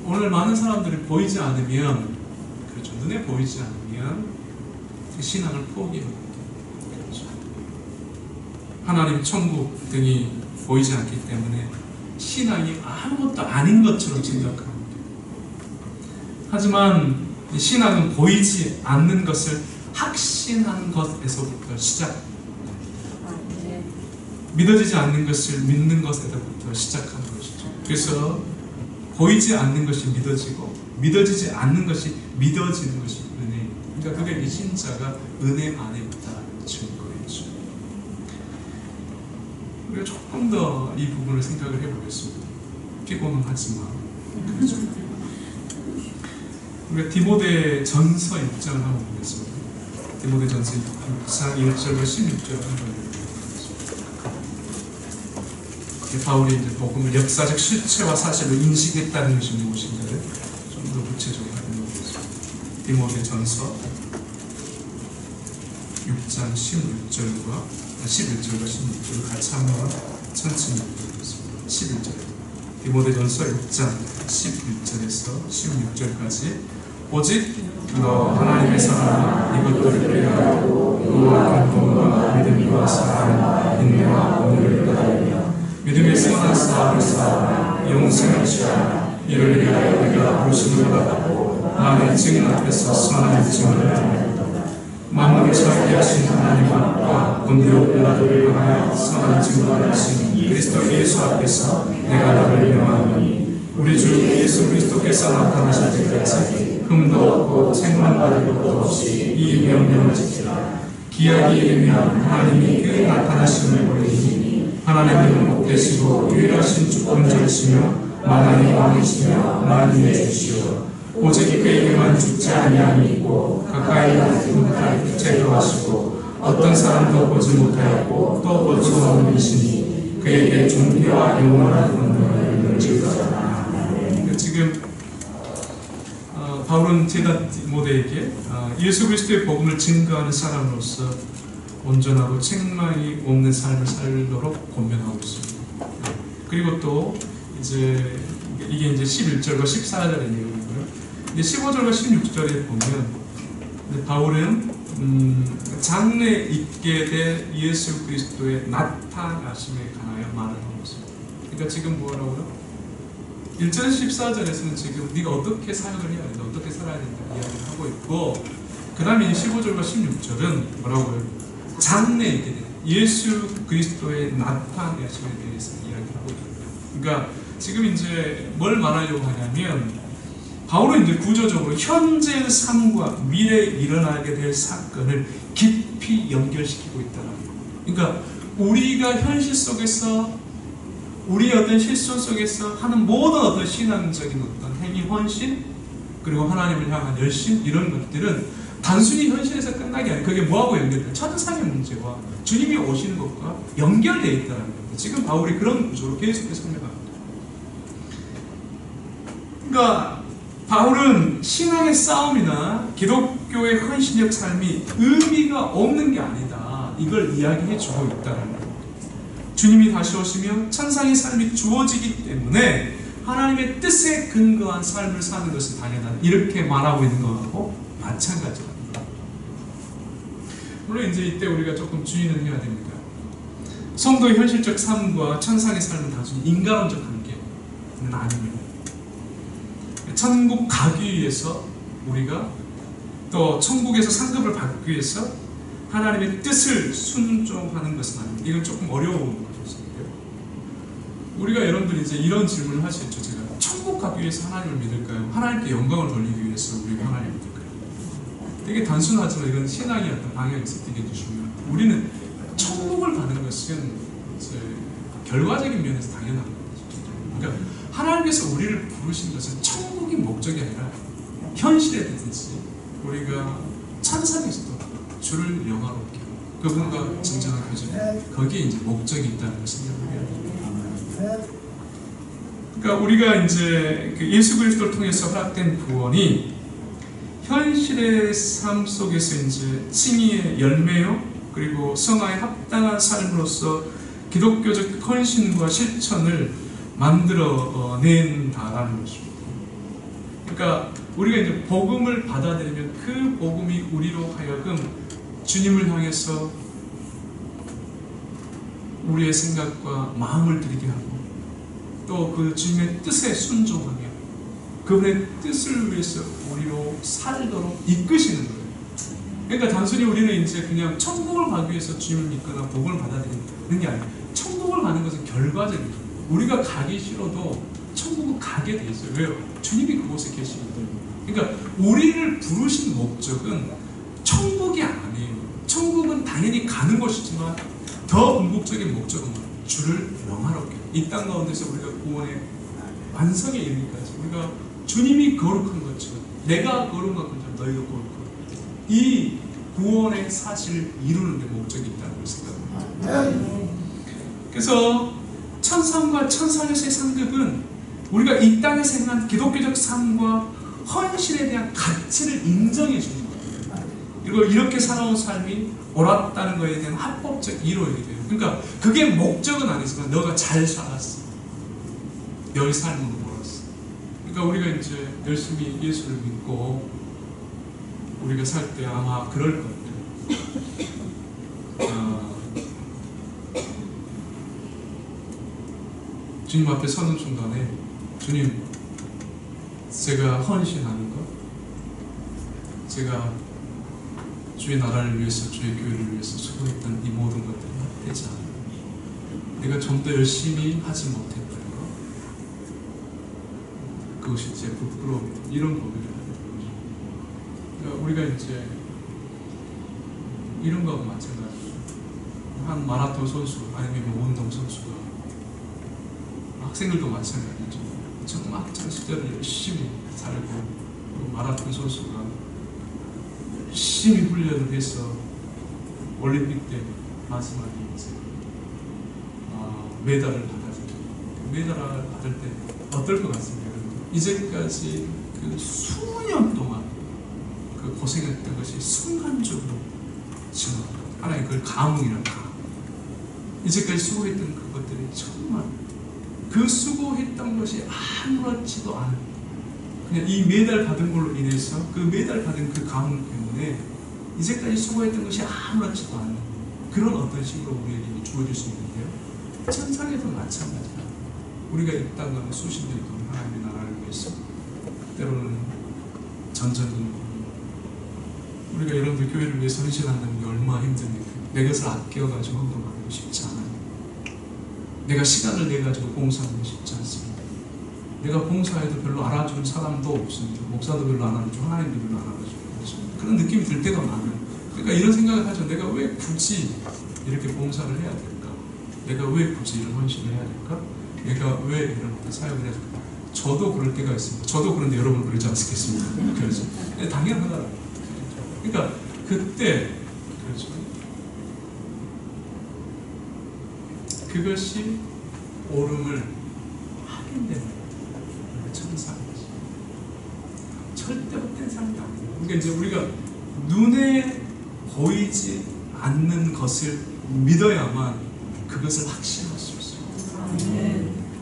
오늘 많은 사람들이 보이지 않으면, 그렇죠, 눈에 보이지 않으면 신앙을 포기합니다. 그렇죠. 하나님, 천국 등이 보이지 않기 때문에 신앙이 아무것도 아닌 것처럼 생각합니다. 하지만 신앙은 보이지 않는 것을 확신하는 것에서부터 시작. 믿어지지 않는 것을 믿는 것에서부터 시작하는 것이죠. 그래서 보이지 않는 것이 믿어지고, 믿어지지 않는 것이 믿어지는 것이 은혜. 그러니까 그게 이 신자가 은혜 안에 있다는 증거이죠. 우리가 조금 더 이 부분을 생각을 해보겠습니다. 피곤은 하지만, 그렇죠. 우리가 디모데 전서 6장을 한번 보겠습니다. 디모데 전서 6장 1절과 16절을 한번 읽어보겠습니다. 바울이 이제 복음을 역사적 실체와 사실로 인식했다는 것이 무엇인가를 좀 더 구체적으로 알아보겠습니다. 디모데 전서 6장 11절과 16절 같이 한번 천천히 읽어보겠습니다. 11절. 디모데 전서 6장 11절에서 16절까지. 오직 너 하나님의 사랑과 이것들을 배려하고 의와 감동과 믿음과 사랑, 인내와 온유를 따르며 믿음의 선한 싸움을 싸우라. 영생을 취하라. 이를 위하여 우리가 부르심을 받았고 많은 증인 앞에서 선한 증언을 하며 만물을 살게 하신 하나님 앞과 본디오 빌라도를 향하여 선한 증언을 하신 그리스도 예수 앞에서 내가 너를 명하노니, 우리 주 예수 그리스도께서 나타나실 때까지 흠도 없고 책망 받을 것도 없이 이 명령을 지키라. 기약이 이르면 하나님이 그의 나타나심을 보이시니 하나님은 복되시고 유일하신 주권자이시며 만왕의 왕이시며 만유의 주시오. 오직 그에게만 죽지 아니함이 있고 가까이 못할 제거하시고 어떤 사람도 보지 못하였고 또 볼 수 없는 이시니 그에게 존귀와 영원한 권능을 주셨다. 지금 바울은 디모데에게 예수 그리스도의 복음을 증거하는 사람으로서 온전하고 책망이 없는 삶을 살도록 권면하고 있습니다. 그리고 또 이제 이게 이제 11절과 14절의 내용이고요. 이제 15절과 16절에 보면 바울은 장래에 있게 될 예수 그리스도의 나타나심에 관하여 말을 하고 있습니다. 그러니까 지금 뭐라고요? 1절 14절에서는 지금 네가 어떻게 사역을 해야 된다, 어떻게 살아야 된다 이야기를 하고 있고, 그 다음에 15절과 16절은 뭐라고요? 장래에 있게 되는 예수 그리스도의 나타내심에 대해서 이야기를 하고 있습니다. 그러니까 지금 이제 뭘 말하려고 하냐면, 바울은 이제 구조적으로 현재의 삶과 미래에 일어나게 될 사건을 깊이 연결시키고 있다는 거예요. 그러니까 우리가 현실 속에서, 우리의 어떤 실존 속에서 하는 모든 어떤 신앙적인 어떤 행위, 헌신, 그리고 하나님을 향한 열심, 이런 것들은 단순히 현실에서 끝나게 아니라 그게 뭐하고 연결돼요? 천상의 문제와 주님이 오시는 것과 연결되어 있다는 겁니다. 지금 바울이 그런 구조로 계속해서 설명합니다. 그러니까 바울은 신앙의 싸움이나 기독교의 헌신적 삶이 의미가 없는 게 아니다, 이걸 이야기해 주고 있다는 거예요. 주님이 다시 오시며 천상의 삶이 주어지기 때문에 하나님의 뜻에 근거한 삶을 사는 것은 당연하다, 이렇게 말하고 있는 것하고 마찬가지입니다. 물론 이제 이때 우리가 조금 주의는 해야 됩니다. 성도의 현실적 삶과 천상의 삶은 단순히 인간론적 관계는 아닙니다. 천국 가기 위해서, 우리가 또 천국에서 상급을 받기 위해서 하나님의 뜻을 순종하는 것은 아닙니다. 이건 조금 어려운 것인데요. 우리가 여러분들이 이제 이런 질문을 할 수 있죠. 제가 천국 가기 위해서 하나님을 믿을까요? 하나님께 영광을 돌리기 위해서 우리가 하나님을 믿을까요? 되게 단순하지만 이건 신앙의 어떤 방향에서 되게 중요합니다. 우리는 천국을 가는 것은 이제 결과적인 면에서 당연한 거죠. 그러니까 하나님께서 우리를 부르신 것은 천국이 목적이 아니라 현실에든지 우리가 천상에서도 주를 영화롭게 하고 그분과 진정한 교제, 거기에 이제 목적이 있다는 것을 생각해야 됩니다. 그러니까 우리가 이제 그 예수 그리스도를 통해서 허락된 구원이 현실의 삶 속에서 이제 칭의의 열매요, 그리고 성화에 합당한 삶으로서 기독교적 헌신과 실천을 만들어낸다라는 것입니다. 그러니까 우리가 이제 복음을 받아들이면 그 복음이 우리로 하여금 주님을 향해서 우리의 생각과 마음을 들이게 하고, 또 그 주님의 뜻에 순종하며 그분의 뜻을 위해서 우리로 살도록 이끄시는 거예요. 그러니까 단순히 우리는 이제 그냥 천국을 가기 위해서 주님을 믿거나 복음을 받아들이는 게 아니에요. 천국을 가는 것은 결과적이죠. 우리가 가기 싫어도 천국은 가게 돼 있어요. 왜요? 주님이 그곳에 계시기 때문에. 그러니까 우리를 부르신 목적은 천국이 아니에요. 천국은 당연히 가는 것이지만 더 궁극적인 목적은 주를 영화롭게, 이 땅 가운데서 우리가 구원의 완성에 이르기까지 우리가 주님이 거룩한 것처럼, 내가 거룩한 것처럼 너희도 거룩하고, 이 구원의 사실을 이루는 데 목적이 있다는 걸 생각합니다. 그래서 천상과 천상에서의 상급은 우리가 이 땅에서 행한 기독교적 삶과 헌신에 대한 가치를 인정해 주는 거예요. 그리고 이렇게 살아온 삶이 옳았다는 것에 대한 합법적 이론이 돼요. 그러니까 그게 목적은 아니지만 너가 잘 살았어, 너의 삶으로 옳았어. 그러니까 우리가 이제 열심히 예수를 믿고 우리가 살 때 아마 그럴 것 같아요. 주님 앞에 서는 순간에, 주님, 제가 헌신하는 것, 제가 주의 나라를 위해서, 주의 교회를 위해서 수고했던 이 모든 것들이 합되지 않아요. 내가 좀 더 열심히 하지 못했던 것, 그것이 제 부끄러움이다, 이런 고백을 하는 거죠. 그러니까 우리가 이제 이런 거하고 마찬가지죠. 한 마라톤 선수, 아니면 뭐 운동 선수가, 학생들도 마찬가지죠. 정말 학창 시절을 열심히 살고, 마라톤 선수가 열심히 훈련을 해서 올림픽 때 마지막에 이제 메달을 받아서, 메달을 받을 때 어떨 것 같습니까? 이제까지 그 수년 동안 그 고생했던 것이 순간적으로 지금 하나님 그걸 감흥이라고, 이제까지 수고했던 그것들이 정말 그 수고했던 것이 아무렇지도 않은, 그냥 이 메달 받은 걸로 인해서 그 메달 받은 그 감흥 때문에 이제까지 수고했던 것이 아무렇지도 않은 그런 어떤 식으로 우리에게 주어질 수 있는데요. 천상에도 마찬가지다. 우리가 이 땅 가운데 수십 년 동안 하나님의 나라를 위해서 때로는 전전긍긍, 우리가 여러분들 교회를 위해서 헌신한다는 게 얼마나 힘듭니까? 내 것을 아껴가지고 헌금하는 게 쉽지 않아요. 내가 시간을 내가지고 봉사하는 게 쉽지 않습니다. 내가 봉사해도 별로 알아주는 사람도 없습니다. 목사도 별로 안 알아주고 하나님도 별로 안 알아주고 없습니다. 그런 느낌이 들 때가 많아요. 그러니까 이런 생각을 하죠. 내가 왜 굳이 이렇게 봉사를 해야 될까? 내가 왜 굳이 이런 헌신을 해야 될까? 내가 왜 이런 사역을 해야 될까? 저도 그럴 때가 있습니다. 저도 그런데 여러분 그러지 않겠습니까? 그렇죠. 당연하더라고요. 그러니까 그때 그렇죠. 그것이 옳음을 하게 되는 천상이지. 절대 헛된 삶이 아니에요. 그러니까 이제 우리가 눈에 보이지 않는 것을 믿어야만 그것을 확신할 수 있어요.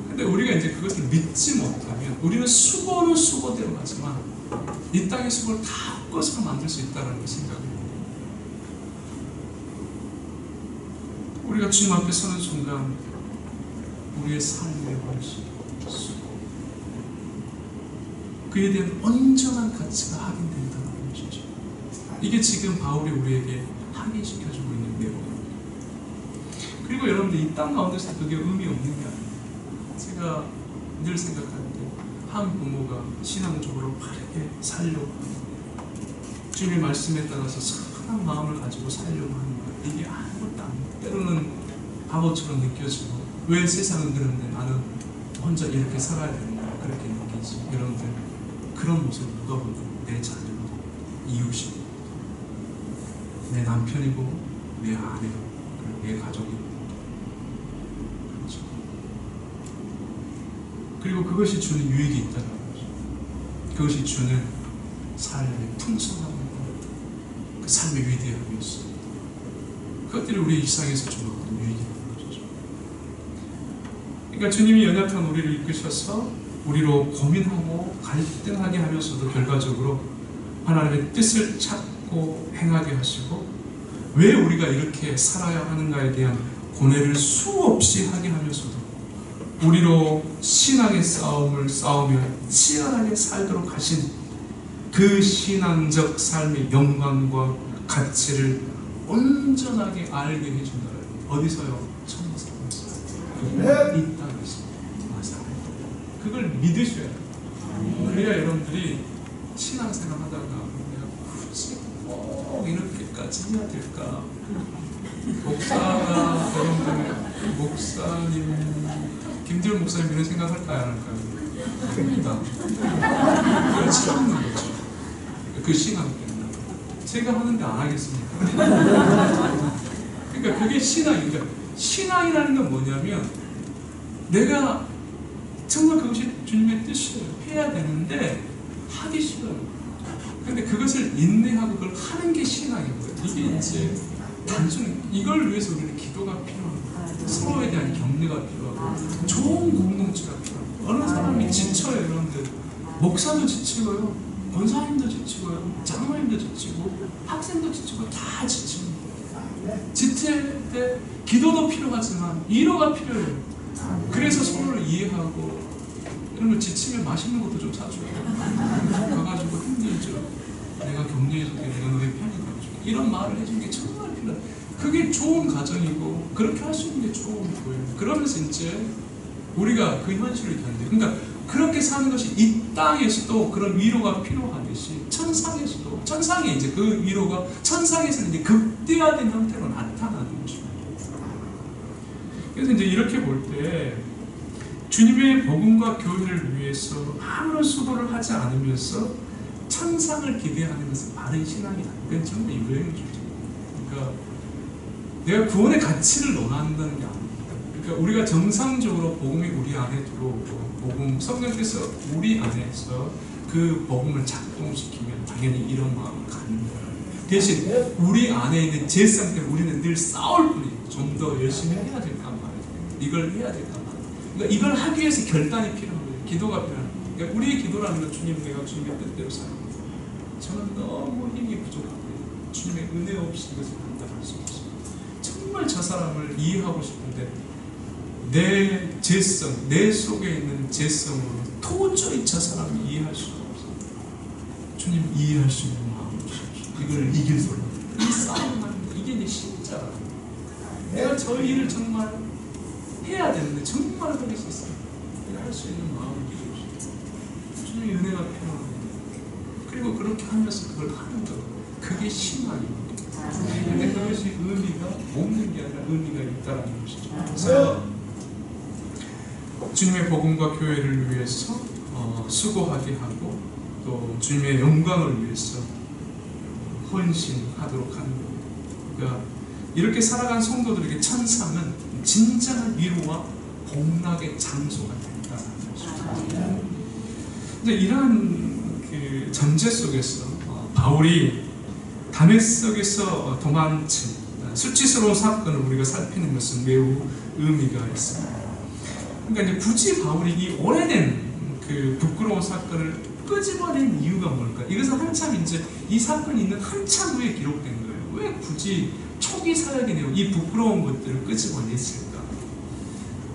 근데 우리가 이제 그것을 믿지 못하면 우리는 수고는 수고대로 가지만 이 땅의 수고를 다 헛것으로 만들 수 있다는 걸 생각해요. 우리가 주님 앞에 서는 순간 우리의 삶의 방식, 수고, 그에 대한 온전한 가치가 확인된다는 것이죠. 이게 지금 바울이 우리에게 확인시켜주고 있는 내용입니다. 그리고 여러분들 이 땅 가운데서 그게 의미 없는 게 아니에요. 제가 늘 생각하는데 한 부모가 신앙적으로 바르게 살려고 하는 주님의 말씀에 따라서 선한 마음을 가지고 살려고 하는 것, 이게 아무것도 아니에요. 때로는 바보처럼 느껴지고 왜 세상은 그런데 나는 혼자 이렇게 살아야 되는가 그렇게 느끼지. 여러분들 그런 모습을 누가 보고 내 자녀고 이웃이고 내 남편이고 내 아내고 내 가족이고, 그렇죠. 그리고 그것이 주는 유익이 있다는 거죠. 그것이 주는 삶의 풍성함을, 그 삶의 위대함이 있습니다. 그것들이 우리 일상에서 주는 어떤 유익이 있는 것이죠. 그러니까 주님이 연약한 우리를 이끄셔서 우리로 고민하고 갈등하게 하면서도 결과적으로 하나님의 뜻을 찾고 행하게 하시고, 왜 우리가 이렇게 살아야 하는가에 대한 고뇌를 수없이 하게 하면서도 우리로 신앙의 싸움을 싸우며 치열하게 살도록 하신 그 신앙적 삶의 영광과 가치를 온전하게 알게 해준다는, 어디서요? 천국에서. 이 땅에서. 그걸 믿으셔야 돼요. 그래야 여러분들이 신앙생활 하다가 내가 굳이 꼭 이렇게까지 해야 될까? 목사가, 여러분들 목사님, 김대훈 목사님 이런 생각할까요? 안 할까요? 합니다. 그걸 참는 거죠. 그 신앙 때문에. 제가 하는데 안 하겠습니까? 그러니까 그게 신앙이니까, 신앙이라는 건 뭐냐면 내가 정말 그것이 주님의 뜻이에요. 해야 되는데 하기 싫어요. 근데 그것을 인내하고 그걸 하는 게 신앙이고요. 이게 이제 단순히 이걸 위해서 우리는 기도가 필요합니다. 서로에 대한 격려가 필요하고 좋은 공동체가 필요합니다. 어느 사람이 지쳐요. 여러분들 목사도 지치고요, 권사님도 지치고요, 장로님도 지치고 학생도 지치고 다 지칩니다. 지칠 때 기도도 필요하지만 위로가 필요해요. 그래서 서로를 이해하고, 여러분 지치면 맛있는 것도 좀 사줘요. 가가지고 힘들죠. 내가 격려해줄게, 내가 너의 편이 되어줄게, 이런 말을 해주는 게 정말 필요해요. 그게 좋은 가정이고 그렇게 할 수 있는 게 좋은 거예요. 그러면서 이제 우리가 그 현실을 견뎌요. 그러니까 그렇게 사는 것이 이 땅에서도 그런 위로가 필요하듯이 천상에서도, 천상에 이제 그 위로가 천상에서는 이제 극대화된 형태로 나타나는 것입니다. 그래서 이제 이렇게 볼 때 주님의 복음과 교회를 위해서 아무런 수고를 하지 않으면서 천상을 기대하는 것은 바른 신앙이 아니에요. 그건 정말 유행주의죠. 그러니까 내가 구원의 가치를 논한다는 게 아닙니다. 그러니까 우리가 정상적으로 복음이 우리 안에 들어오고, 복음, 성령께서 우리 안에서 그 복음을 작동시키면 당연히 이런 마음을 갖는 거예요. 대신 우리 안에 있는 죄성 때문에 우리는 늘 싸울 뿐이에요. 좀 더 열심히 해야 될까 말이에요. 이걸 해야 될까 말이에요. 그러니까 이걸 하기 위해서 결단이 필요한 거예요. 기도가 필요한 거예요. 그러니까 우리의 기도라는 건 주님, 내가 주님의 뜻대로 살아요. 저는 너무 힘이 부족합니다. 주님의 은혜 없이 이것을 감당할 수 없어요. 정말 저 사람을 이해하고 싶은데 내 죄성, 내 속에 있는 죄성으로 도저히 저 사람이 이해할 수가 없어요. 주님 이해할 수 있는 마음을 주십시오. 이걸 이길 수 없는 이 싸움만 이게 내 신자라. 내가 저 일을 정말 해야 되는데 정말 하기 싫어요. 내가 할 수 있는 마음을 주십시오. 주님의 은혜가 필요합니다. 그리고 그렇게 하면서 그걸 하는 것, 그게 신앙입니다. 근데 그것이 의미가 없는 게 아니라 의미가 있다는 것이죠. 그래서 주님의 복음과 교회를 위해서 수고하게 하고 또 주님의 영광을 위해서 헌신하도록 하는 겁니다. 그러니까 이렇게 살아간 성도들에게 천상은 진정한 위로와 복락의 장소가 된다는 것입니다. 근데 이러한 그 전제 속에서 바울이 다메섹에서 도망친 수치스러운 사건을 우리가 살피는 것은 매우 의미가 있습니다. 그러니까 이제 굳이 바울이 이 오래된 그 부끄러운 사건을 끄집어낸 이유가 뭘까? 이것은 한참 이제 이 사건이 있는 한참 후에 기록된 거예요. 왜 굳이 초기 사역의 내용, 이 부끄러운 것들을 끄집어냈을까?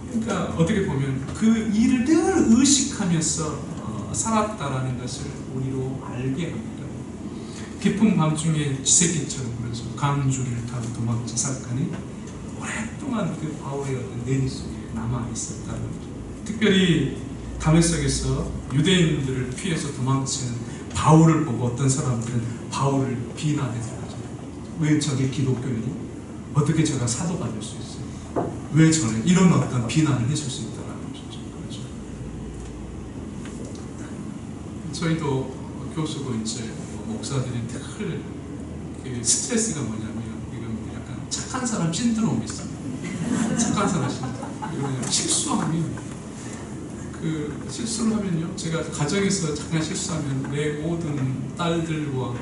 그러니까 어떻게 보면 그 일을 늘 의식하면서 살았다라는 것을 우리로 알게 합니다. 깊은 밤중에 쥐새끼처럼 그래서 강주리를 타고 도망친 사건이 오랫동안 그 바울의 어떤 내리 속에 남아 있었다는 거죠. 특별히 다메섹에서 유대인들을 피해서 도망치는 바울을 보고 어떤 사람들은 바울을 비난해서 왜 저게 기독교인이? 어떻게 제가 사도가 될 수 있어요? 왜 저래? 이런 어떤 비난을 해줄 수 있다는 것이죠. 그렇죠. 저희도 교수고 이제 목사들이 늘 그 스트레스가 뭐냐면 이건 약간 착한 사람 신드롬이 있어요. 착한 사람 신드롬. 이거는 실수하면 그 실수를 하면요. 제가 가정에서 잠깐 실수하면 내 모든 딸들과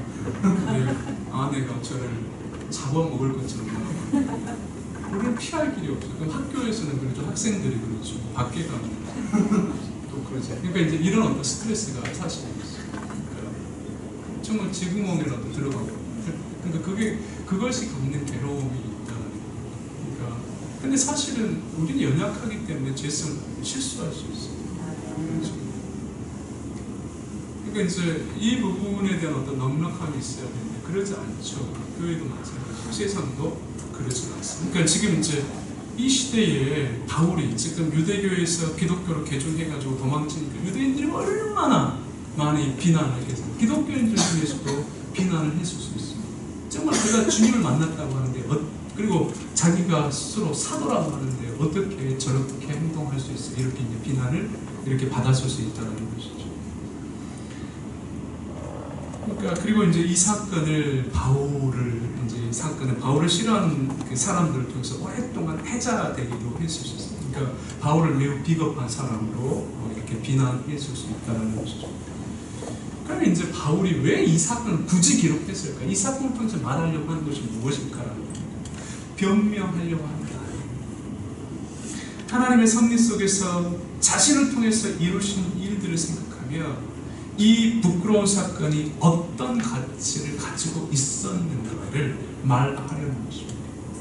내 아내가 저를 잡아먹을 것처럼 우리는 피할 길이 없어요. 그럼 학교에서는 그렇죠. 학생들이 그렇죠. 밖에 가면 또 그러죠. 그러니까 이제 이런 어떤 스트레스가 사실 있어요. 그러니까 정말 지구멍이라도 들어가고. 그러니까 그것이 갖는 괴로움이 있다는 거예요. 그러니까 근데 사실은 우리는 연약하기 때문에 죄성 실수할 수 있어요. 그렇죠. 그러니까 이제 이 부분에 대한 어떤 넉넉함이 있어야 되는데 그러지 않죠. 교회도 마찬가지고 세상도 그러지 않습니다. 그러니까 지금 이제 이 시대에 바울이 지금 유대교에서 기독교로 개종해가지고 도망치니까 유대인들이 얼마나 많이 비난을 해서 기독교인들 중에서도 비난을 했을 수 있습니다. 정말 그가 주님을 만났다고 하는데 그리고 자기가 스스로 사도라고 하는데 어떻게 저렇게 행동할 수 있어? 이렇게 이제 비난을 이렇게 받았을 수 있다는 것이죠. 그러니까 그리고 이제 이 사건을 바울을 싫어하는 그 사람들을 통해서 오랫동안 해자되기도 했을 수 있어요. 그러니까 바울을 매우 비겁한 사람으로 이렇게 비난했을 수 있다는 것이죠. 그러면 이제 바울이 왜 이 사건을 굳이 기록했을까? 이 사건을 통해서 말하려고 하는 것이 무엇일까라는 겁니다. 변명하려고 합니다. 하나님의 섭리 속에서 자신을 통해서 이루신 일들을 생각하며 이 부끄러운 사건이 어떤 가치를 가지고 있었는가를 말하려는 것입니다.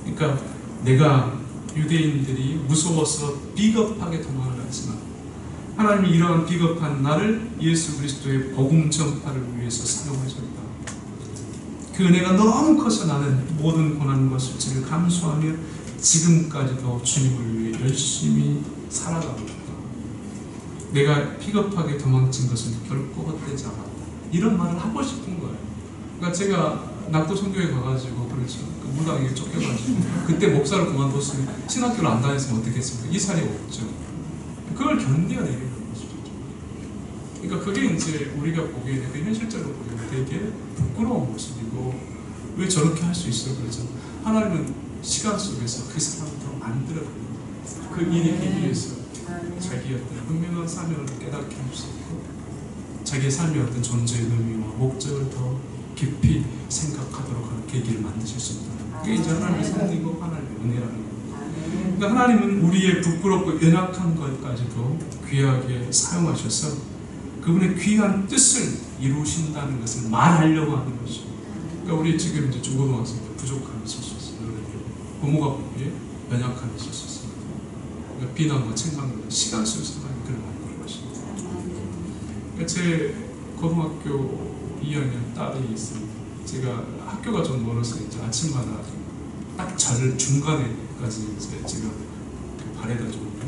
그러니까 내가 유대인들이 무서워서 비겁하게 도망을 갔지만 하나님이 이러한 비겁한 나를 예수 그리스도의 복음 전파를 위해서 사용하셨다. 그 은혜가 너무 커서 나는 모든 고난과 수치를 감수하며 지금까지도 주님을 위해 열심히 살아가고 있다. 내가 비겁하게 도망친 것은 결코 헛되지 않았다. 이런 말을 하고 싶은 거예요. 그러니까 제가 낙도 선교에 가가지고 그렇죠. 그 무당에게 쫓겨가지고 그때 목사를 그만뒀으면 신학교를 안 다녔으면 어떻게 했습니까? 이 살이 없죠. 그걸 견뎌내는 것이죠. 그러니까 그게 이제 우리가 보기에는 그 현실적으로 보기에는 되게 부끄러운 모습이고 왜 저렇게 할 수 있어? 그러죠. 하나님은 시간 속에서 그 사람들을 만들어갑니다. 그 일이 있기 위해서 자기의 어떤 분명한 사명을 깨닫게 할 수 있고 자기의 삶의 어떤 존재의 의미와 목적을 더 깊이 생각하도록 하는 계기를 만드실 수 있다. 그게 이제 하나님의 섭리고 하나님의 은혜라는 거예요. 그러니까 하나님은 우리의 부끄럽고 연약한 것까지도 귀하게 사용하셔서 그분의 귀한 뜻을 이루신다는 것을 말하려고 하는 것이죠. 그러니까 우리 지금 이제 중고등학생들 부족함이 있을 수 있어요. 부모가 보기에 연약함이 있을 수 있습니다. 그러니까 비난과 책망과 시간 순서가 그런 것입니다. 제 고등학교 2학년 딸이 있습니다. 제가 학교가 좀 멀어서 이제 아침마다 딱 중간에까지 이제 제가 발에다 주는데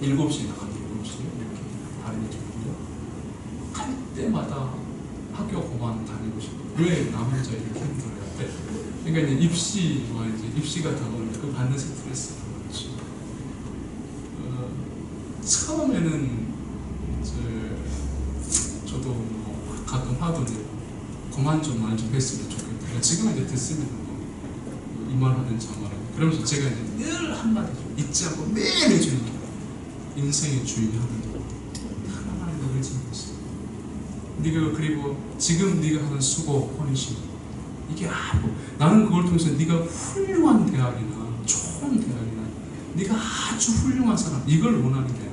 7시에 나가면 7시에 이렇게 발에다 주는데 갈 때마다 학교 고만 다니고 싶어요. 왜 나 혼자 이렇게 힘들어야 돼? 그러니까 이제 입시가 다가오니까 그 받는 스트레스가 많죠. 처음에는 이제 저도 뭐 가끔 하던데 그만 좀 말 좀 했으면 좋겠다. 지금 이제 듣습니다. 이 말 하는 저 말. 그러면서 제가 이제 늘 한마디 잊지 않고 매일 해주는 게 인생의 주인이 하는 거. 하나만 너를 지켰어. 네가 그리고 지금 네가 하는 수고, 헌신 이게 나는 그걸 통해서 네가 훌륭한 대학이나 좋은 대학이나 네가 아주 훌륭한 사람 이걸 원하는 게 아니야.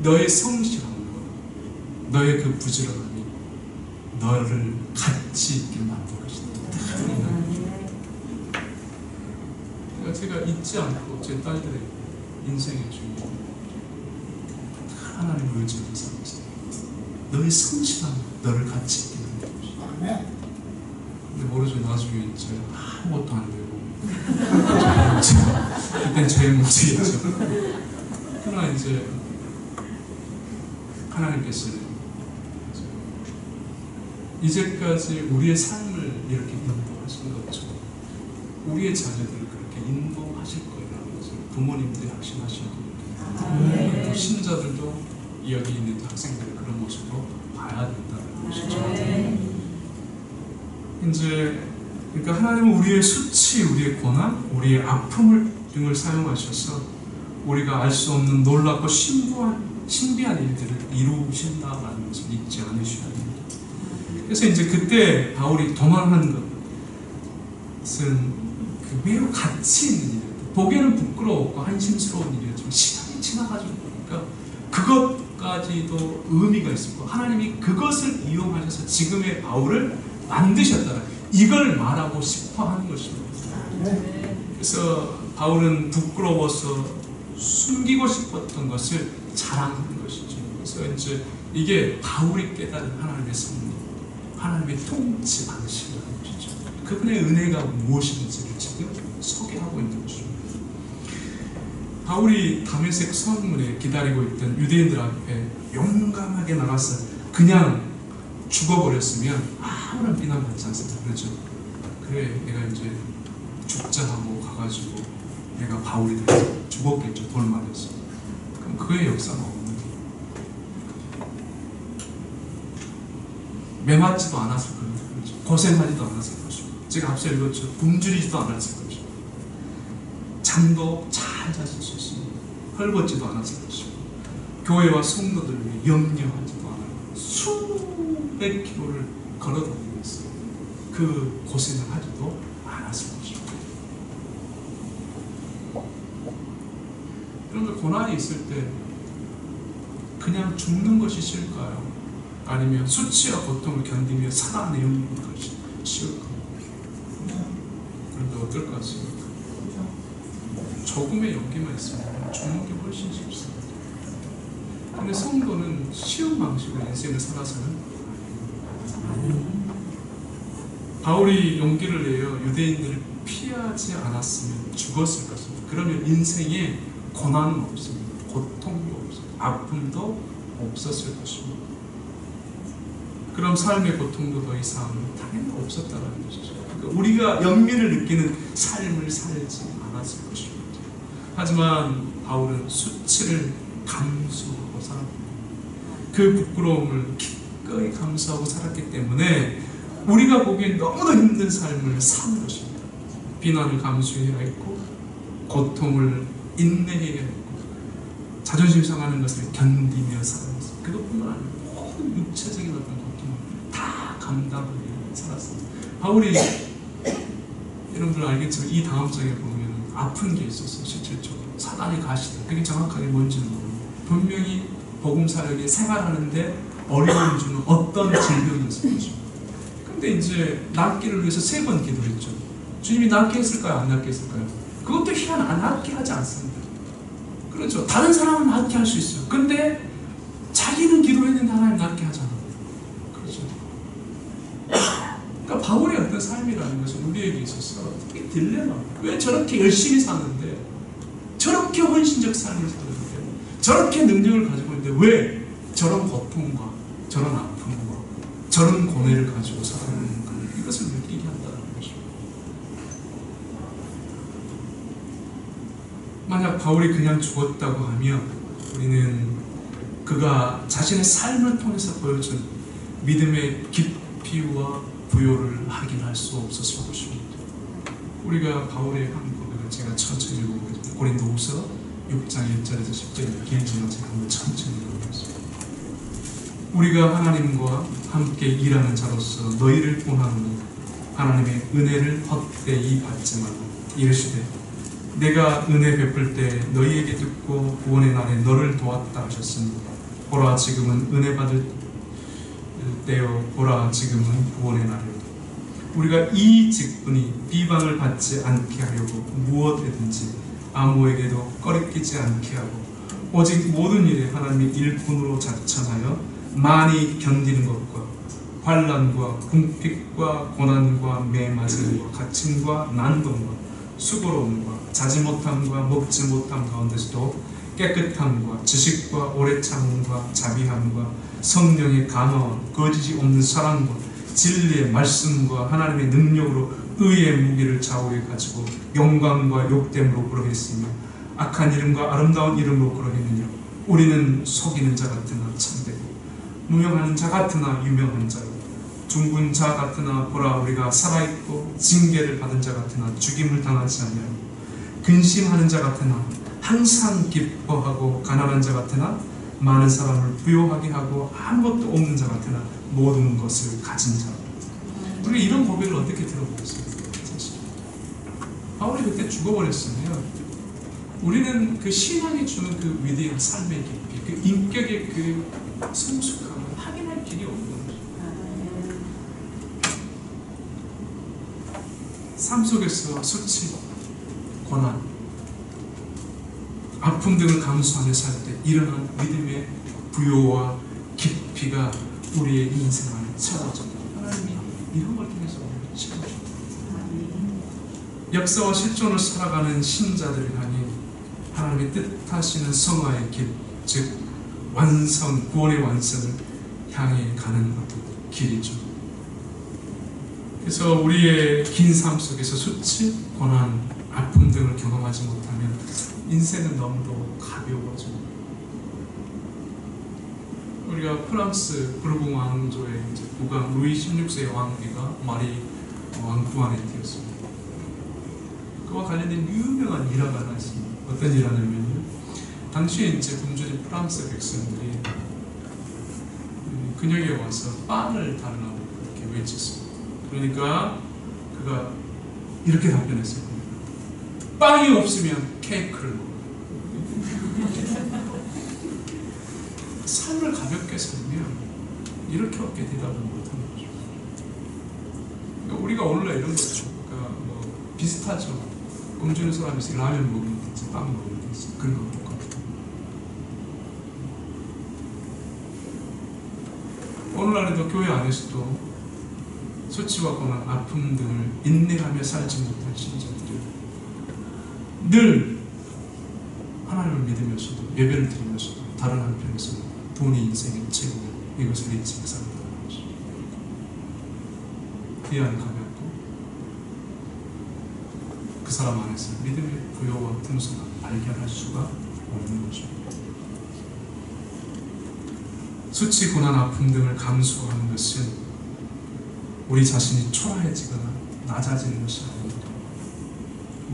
너의 성실함, 너의 그 부지런함이 너를 가치 있게 만들 것이다. 제가 잊지 않고 제 딸들의 인생의 주인 하나님을 의지하는 삶이다. 너의 성실함, 너를 가치 있게 만들 것이다. 근데 모르죠. 나중에 이제 아무것도 안 되고 그땐 죄의 모습이죠. 그러나 이제 하나님께서는 이제까지 우리의 삶을 이렇게 인도하신 것처럼 우리의 자녀들을 그렇게 인도하실 거라는 것을 부모님들이 확신하셔야 됩니다. 신자들도 여기 있는 학생들의 그런 모습으로 봐야 된다는 것이죠. 이제 그러니까 하나님은 우리의 수치, 우리의 고난, 우리의 아픔을 등을 사용하셔서 우리가 알 수 없는 놀랍고 신비한 일들을 이루신다라는 것을 잊지 않으셔야 됩니다. 그래서 이제 그때 바울이 도망한 것은 그 매우 가치 있는 일이었다. 보기에는 부끄러웠고 한심스러운 일이었지만 시간이 지나가지고 보니까 그것까지도 의미가 있었고 하나님이 그것을 이용하셔서 지금의 바울을 만드셨다. 이걸 말하고 싶어 하는 것입니다. 그래서 바울은 부끄러워서 숨기고 싶었던 것을 자랑하는 것이죠. 그래서 이제 이게 바울이 깨달은 하나님의 섭리, 하나님의 통치 방식이라는 것이죠. 그분의 은혜가 무엇인지를 지금 소개하고 있는 것입니다. 바울이 다메섹 성문에 기다리고 있던 유대인들 앞에 용감하게 나가서 그냥 죽어버렸으면 아무런 비난받지 않습니다. 그렇죠? 그래 내가 이제 죽자 하고 가가지고 내가 바울이 돼서 죽었겠죠. 돌 맞아서. 그럼 그의 역사는 없는 거예요. 매맞지도 않았을 겁니다. 그렇죠? 고생하지도 않았을 것이고 제가 앞서 읽었죠. 굶주리지도 않았을 것이고 잠도 잘 잤을 수 있습니다. 헐벗지도 않았을 것이고 교회와 성도들을 위해 염려하지도 않았고 수백 킬로를 걸어다니면서 그 고생을 하지도 않았을 것입니다. 그런데 고난이 있을 때 그냥 죽는 것이 싫을까요? 아니면 수치와 고통을 견디며 살아내는 것이 쉬울까요? 그런데 어떨 것 같습니까? 조금의 용기만 있으면 죽는 게 훨씬 쉽습니다. 그런데 성도는 쉬운 방식으로 인생을 살아서는 바울이 용기를 내어 유대인들을 피하지 않았으면 죽었을 것입니다. 그러면 인생에 고난은 없습니다. 고통도 없습니다. 아픔도 없었을 것입니다. 그럼 삶의 고통도 더 이상 당연히 없었다는 것이죠. 그러니까 우리가 연민을 느끼는 삶을 살지 않았을 것입니다. 하지만 바울은 수치를 감수하고 살았습니다. 그 부끄러움을 기꺼이 감수하고 살았기 때문에 우리가 보기엔 너무도 힘든 삶을 산 것입니다. 비난을 감수해야 했고 고통을 인내해야 했고 자존심 상하는 것을 견디며 살았습니다. 그것뿐만 아니고 모든 육체적인 어떤 고통을 다 감당하며 살았습니다. 바울이 여러분들 알겠지만 이 다음 장에 보면 아픈 게 있었어요. 실질적으로 사단의 가시다. 그게 정확하게 뭔지는 모릅니다. 분명히 복음 사역에 생활하는데 어려움을 주는 어떤 질병이었을 것입니다. 근데 이제 낫기를 위해서 3번 기도했죠. 주님이 낫게 했을까요? 안 낫게 했을까요? 그것도 희한한 안 낫게 하지 않습니다. 그렇죠. 다른 사람은 낫게 할 수 있어요. 근데 자기는 기도했는데 하나님 낫게 하잖아. 그렇죠. 그러니까 바울의 어떤 삶이라는 것은 우리에게 있어서 특히 딜레마. 왜 저렇게 열심히 사는데, 저렇게 헌신적 삶을 사는데, 저렇게 능력을 가지고 있는데 왜 저런 고통과 저런 아픔과 저런 고뇌를 가지고 살아가는가, 이것을 느끼게 한다는 것입니다. 만약 바울이 그냥 죽었다고 하면 우리는 그가 자신의 삶을 통해서 보여준 믿음의 깊이와 부요를 확인할 수 없었을 것입니다. 우리가 바울의 한 고백을 제가 천천히 읽어보겠습니다. 고린도후서 6장 1절에서 10절입니다. 길지만 제가 한번 천천히 읽어보겠습니다. 우리가 하나님과 함께 일하는 자로서 너희를 권하노니 하나님의 은혜를 헛되이 받지 말라. 이르시되 내가 은혜 베풀 때 너희에게 듣고 구원의 날에 너를 도왔다 하셨으니 보라 지금은 은혜 받을 때요 보라 지금은 구원의 날이요. 우리가 이 직분이 비방을 받지 않게 하려고 무엇이든지 아무에게도 꺼리끼지 않게 하고 오직 모든 일에 하나님의 일꾼으로 작천하여 많이 견디는 것과 환난과 궁핍과 고난과 매맞음과 갇힘과 난동과 수고로움과 자지 못함과 먹지 못함 가운데서도 깨끗함과 지식과 오래 참음과 자비함과 성령의 감화와 거짓이 없는 사랑과 진리의 말씀과 하나님의 능력으로 의의 무기를 좌우에 가지고 영광과 욕됨으로 그러했으며 악한 이름과 아름다운 이름으로 그러했느냐. 우리는 속이는 자 같으나 참되고 무명하는 자 같으나 유명한 자요 둥근 자 같으나 보라 우리가 살아있고 징계를 받은 자 같으나 죽임을 당하지 아니하고 근심하는 자 같으나 항상 기뻐하고 가난한 자 같으나 많은 사람을 부요하게 하고 아무것도 없는 자 같으나 모든 것을 가진 자. 우리가 이런 고백을 어떻게 들어보겠습니까? 사실 바울이 그때 죽어버렸으면 우리는 그 신앙이 주는 그 위대한 삶의 깊이, 그 인격의 그 성숙함을 확인할 길이 없는 거죠. 삶 속에서 수치, 고난, 아픔 등을 감수하며 살 때 일어난 믿음의 부요와 깊이가 우리의 인생 안에 찾아집니다. 하나님이 이런 걸 통해서 우리를 채워줍니다. 역사와 실존을 살아가는 신자들을 향해 하나님의 뜻하시는 성화의 길, 즉 완성, 구원의 완성을 향해 가는 길이죠. 그래서 우리의 긴 삶 속에서 수치, 고난, 아픔 등을 경험하지 못하면 인생은 너무도 가벼워집니다. 우리가 프랑스 부르봉 왕조의 국왕 루이 16세의 왕비가 마리 왕쿠아네트였습니다. 그와 관련된 유명한 일화가 하나 있습니다. 어떤 일화냐면요, 당시에 이제 굶주린 프랑스 백성들이 그녀에게 와서 빵을 달라고 이렇게 외쳤습니다. 그러니까 그가 이렇게 답변했어요. 빵이 없으면 케이크를 먹어요. 삶을 가볍게 살면 이렇게밖에 대답을 못하는 거죠. 그러니까 우리가 오늘날 이런 거죠. 그러니까 뭐 비슷하죠. 굶주린 사람이 라면 먹는 게 있지, 빵 먹는 게 있지. 그런 거 똑같아요. 오늘날에도 교회 안에서도 수치와 고난, 아픔 등을 인내하며 살지 못한 신자들이 늘 하나님을 믿으면서도 예배를 드리면서도 다른 한편에서 돈이 인생의 최고, 이것을 잊지 살아가는 것이죠. 이 안이 가볍고 그 사람 안에서 믿음의 부요와 풍성함을 발견할 수가 없는 것입니다. 수치, 고난, 아픔 등을 감수하는 것은 우리 자신이 초라해지거나 낮아지는 것이 아닙니다.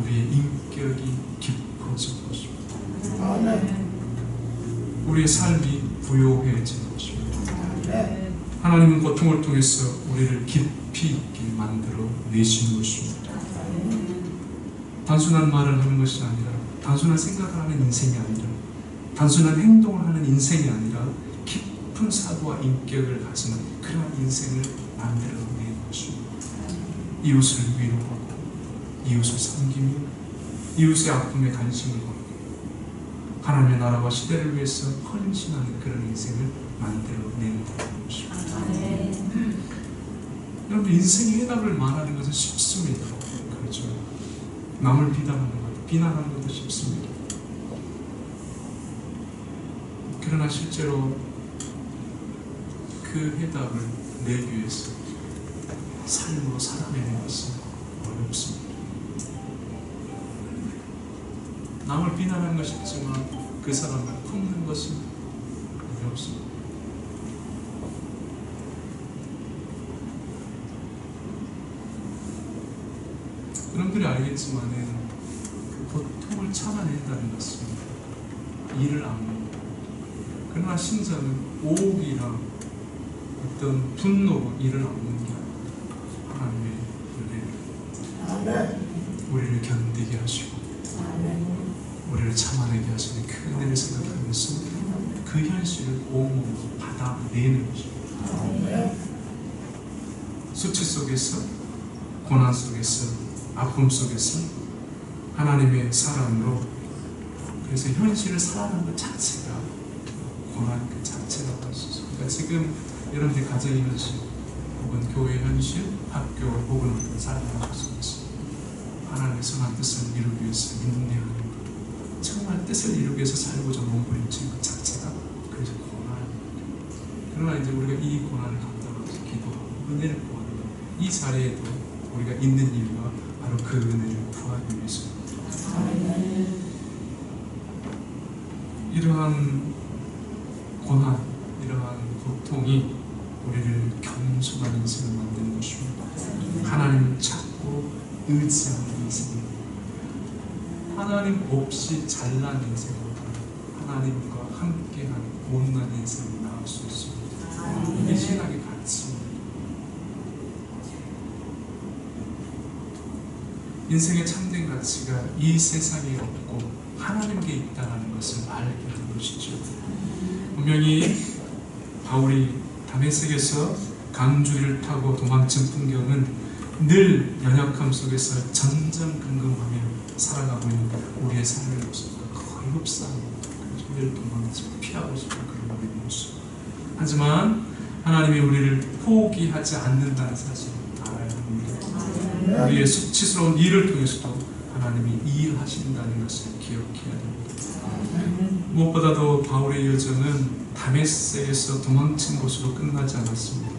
우리의 인격이 깊어지는 것입니다. 우리의 삶이 부요해지는 것입니다. 하나님은 고통을 통해서 우리를 깊이 있게 만들어 내시는 것입니다. 단순한 말을 하는 것이 아니라, 단순한 생각을 하는 인생이 아니라, 단순한 행동을 하는 인생이 아니라 깊은 사고와 인격을 가지는 그러한 인생을 만들어내는 것입니다. 이웃을 위로하고 이웃을 섬기며 이웃의 아픔에 관심을 갖고 하나님의 나라와 시대를 위해서 헌신하는 그런 인생을 만들어낸다는 것입니다. 여러분, 인생의 해답을 말하는 것은 쉽습니다. 그렇죠? 남을 비난하는 것도, 비난하는 것도 쉽습니다. 그러나 실제로 그 해답을 내기 위해서 삶으로 살아내는 것은 어렵습니다. 남을 비난하는 것이 있지만 그 사람을 품는 것은 어렵습니다. 여러분들이 알겠지만은 그 고통을 참아낸다는 것은 이를 악물고, 그러나 신자는 오기랑 어떤 분노로 이를 악무는 게 하나님의 은혜를, 우리를 견디게 하시고 우리를 참아내게 하시는 그 은혜를 생각하면서 그 현실을 온몸으로 받아내는 것입니다. 수치 속에서, 고난 속에서, 아픔 속에서 하나님의 사랑으로, 그래서 현실을 살아가는 것 자체가 고난 그 자체라고 할 수 있습니다. 그러니까 지금 여러분들 가정의 현실, 혹은 교회 현실, 학교, 혹은 어떤 삶의 속에서 하나님의 선한 뜻을 이루기 위해서 인내하는 것, 정말 뜻을 이루기 위해서 살고자 몸부림치는 것 자체가 그래서 고난입니다. 그러나 이제 우리가 이 고난을 감당하면서 기도하고 은혜를 구하는 것, 이 자리에도 우리가 있는 이유가 바로 그 은혜를 구하기 위해서입니다. 이러한 고난, 이러한 고통이 우리를 겸손한 인생을 만드는 것입니다. 하나님을 찾고 의지하는 인생입니다. 하나님 없이 잘난 인생보다 하나님과 함께하는 못난 인생을 나올 수 있습니다. 이게 신학의 가치입니다. 인생의 참된 가치가 이 세상에 없고 하나님께 있다는 것을 알게 하는 것이죠. 분명히 바울이 다메섹에서 강주리를 타고 도망친 풍경은 늘 연약함 속에서 전전긍긍하며 살아가고 있는 우리의 삶의 모습과 거의 흡사합니다. 늘 도망치고 피하고 싶은 그런 우리의 모습. 하지만 하나님이 우리를 포기하지 않는다는 사실을 알아야 합니다. 우리의 수치스러운 일을 통해서도 하나님이 일하신다는 것을 기억해야 됩니다. 무엇보다도 바울의 여정은 다메섹에서 도망친 곳으로 끝나지 않았습니다.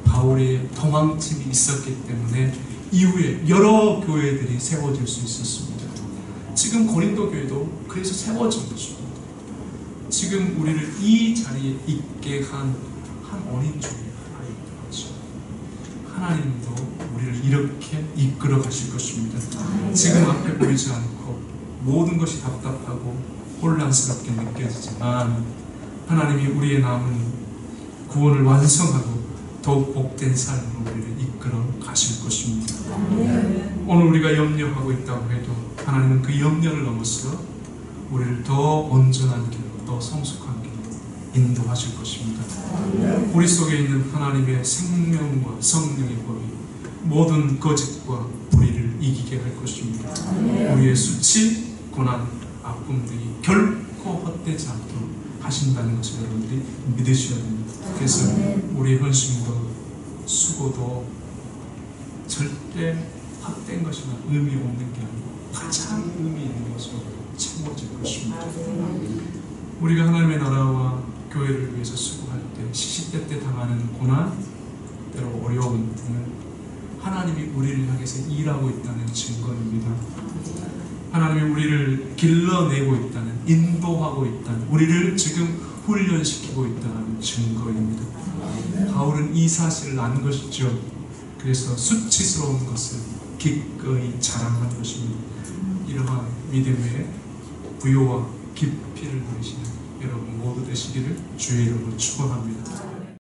바울의 도망침이 있었기 때문에 이후에 여러 교회들이 세워질 수 있었습니다. 지금 고린도 교회도 그래서 세워진 것입니다. 지금 우리를 이 자리에 있게 한 원인 중에 하나인 거죠. 하나님도 우리를 이렇게 이끌어 가실 것입니다. 지금 앞에 보이지 않고 모든 것이 답답하고 혼란스럽게 느껴지지만 하나님이 우리의 남은 구원을 완성하고 더욱 복된 삶으로 우리를 이끌어 가실 것입니다. 오늘 우리가 염려하고 있다고 해도 하나님은 그 염려를 넘어서 우리를 더 온전한 길로, 더 성숙한 길로 인도하실 것입니다. 우리 속에 있는 하나님의 생명과 성령의 법이 모든 거짓과 불의를 이기게 할 것입니다. 우리의 수치, 고난, 아픔들이 결코 헛되지 않도록 하신다는 것을 여러분들이 믿으셔야 됩니다. 그래서 우리의 헌신도 수고도 절대 헛된 것이나 의미 없는 게 아니고 가장 의미 있는 것으로 채워질 것입니다. 우리가 하나님의 나라와 교회를 위해서 수고할 때, 시시때때 당하는 고난, 때로 어려움 등은 하나님이 우리를 향해서 일하고 있다는 증거입니다. 하나님이 우리를 길러내고 있다는, 인도하고 있다는, 우리를 지금 훈련시키고 있다는 증거입니다. 바울은 이 사실을 안 것이죠. 그래서 수치스러운 것을 기꺼이 자랑한 것입니다. 이러한 믿음의 부요와 깊이를 누리시는 여러분 모두 되시기를 주의 이름으로 축원합니다.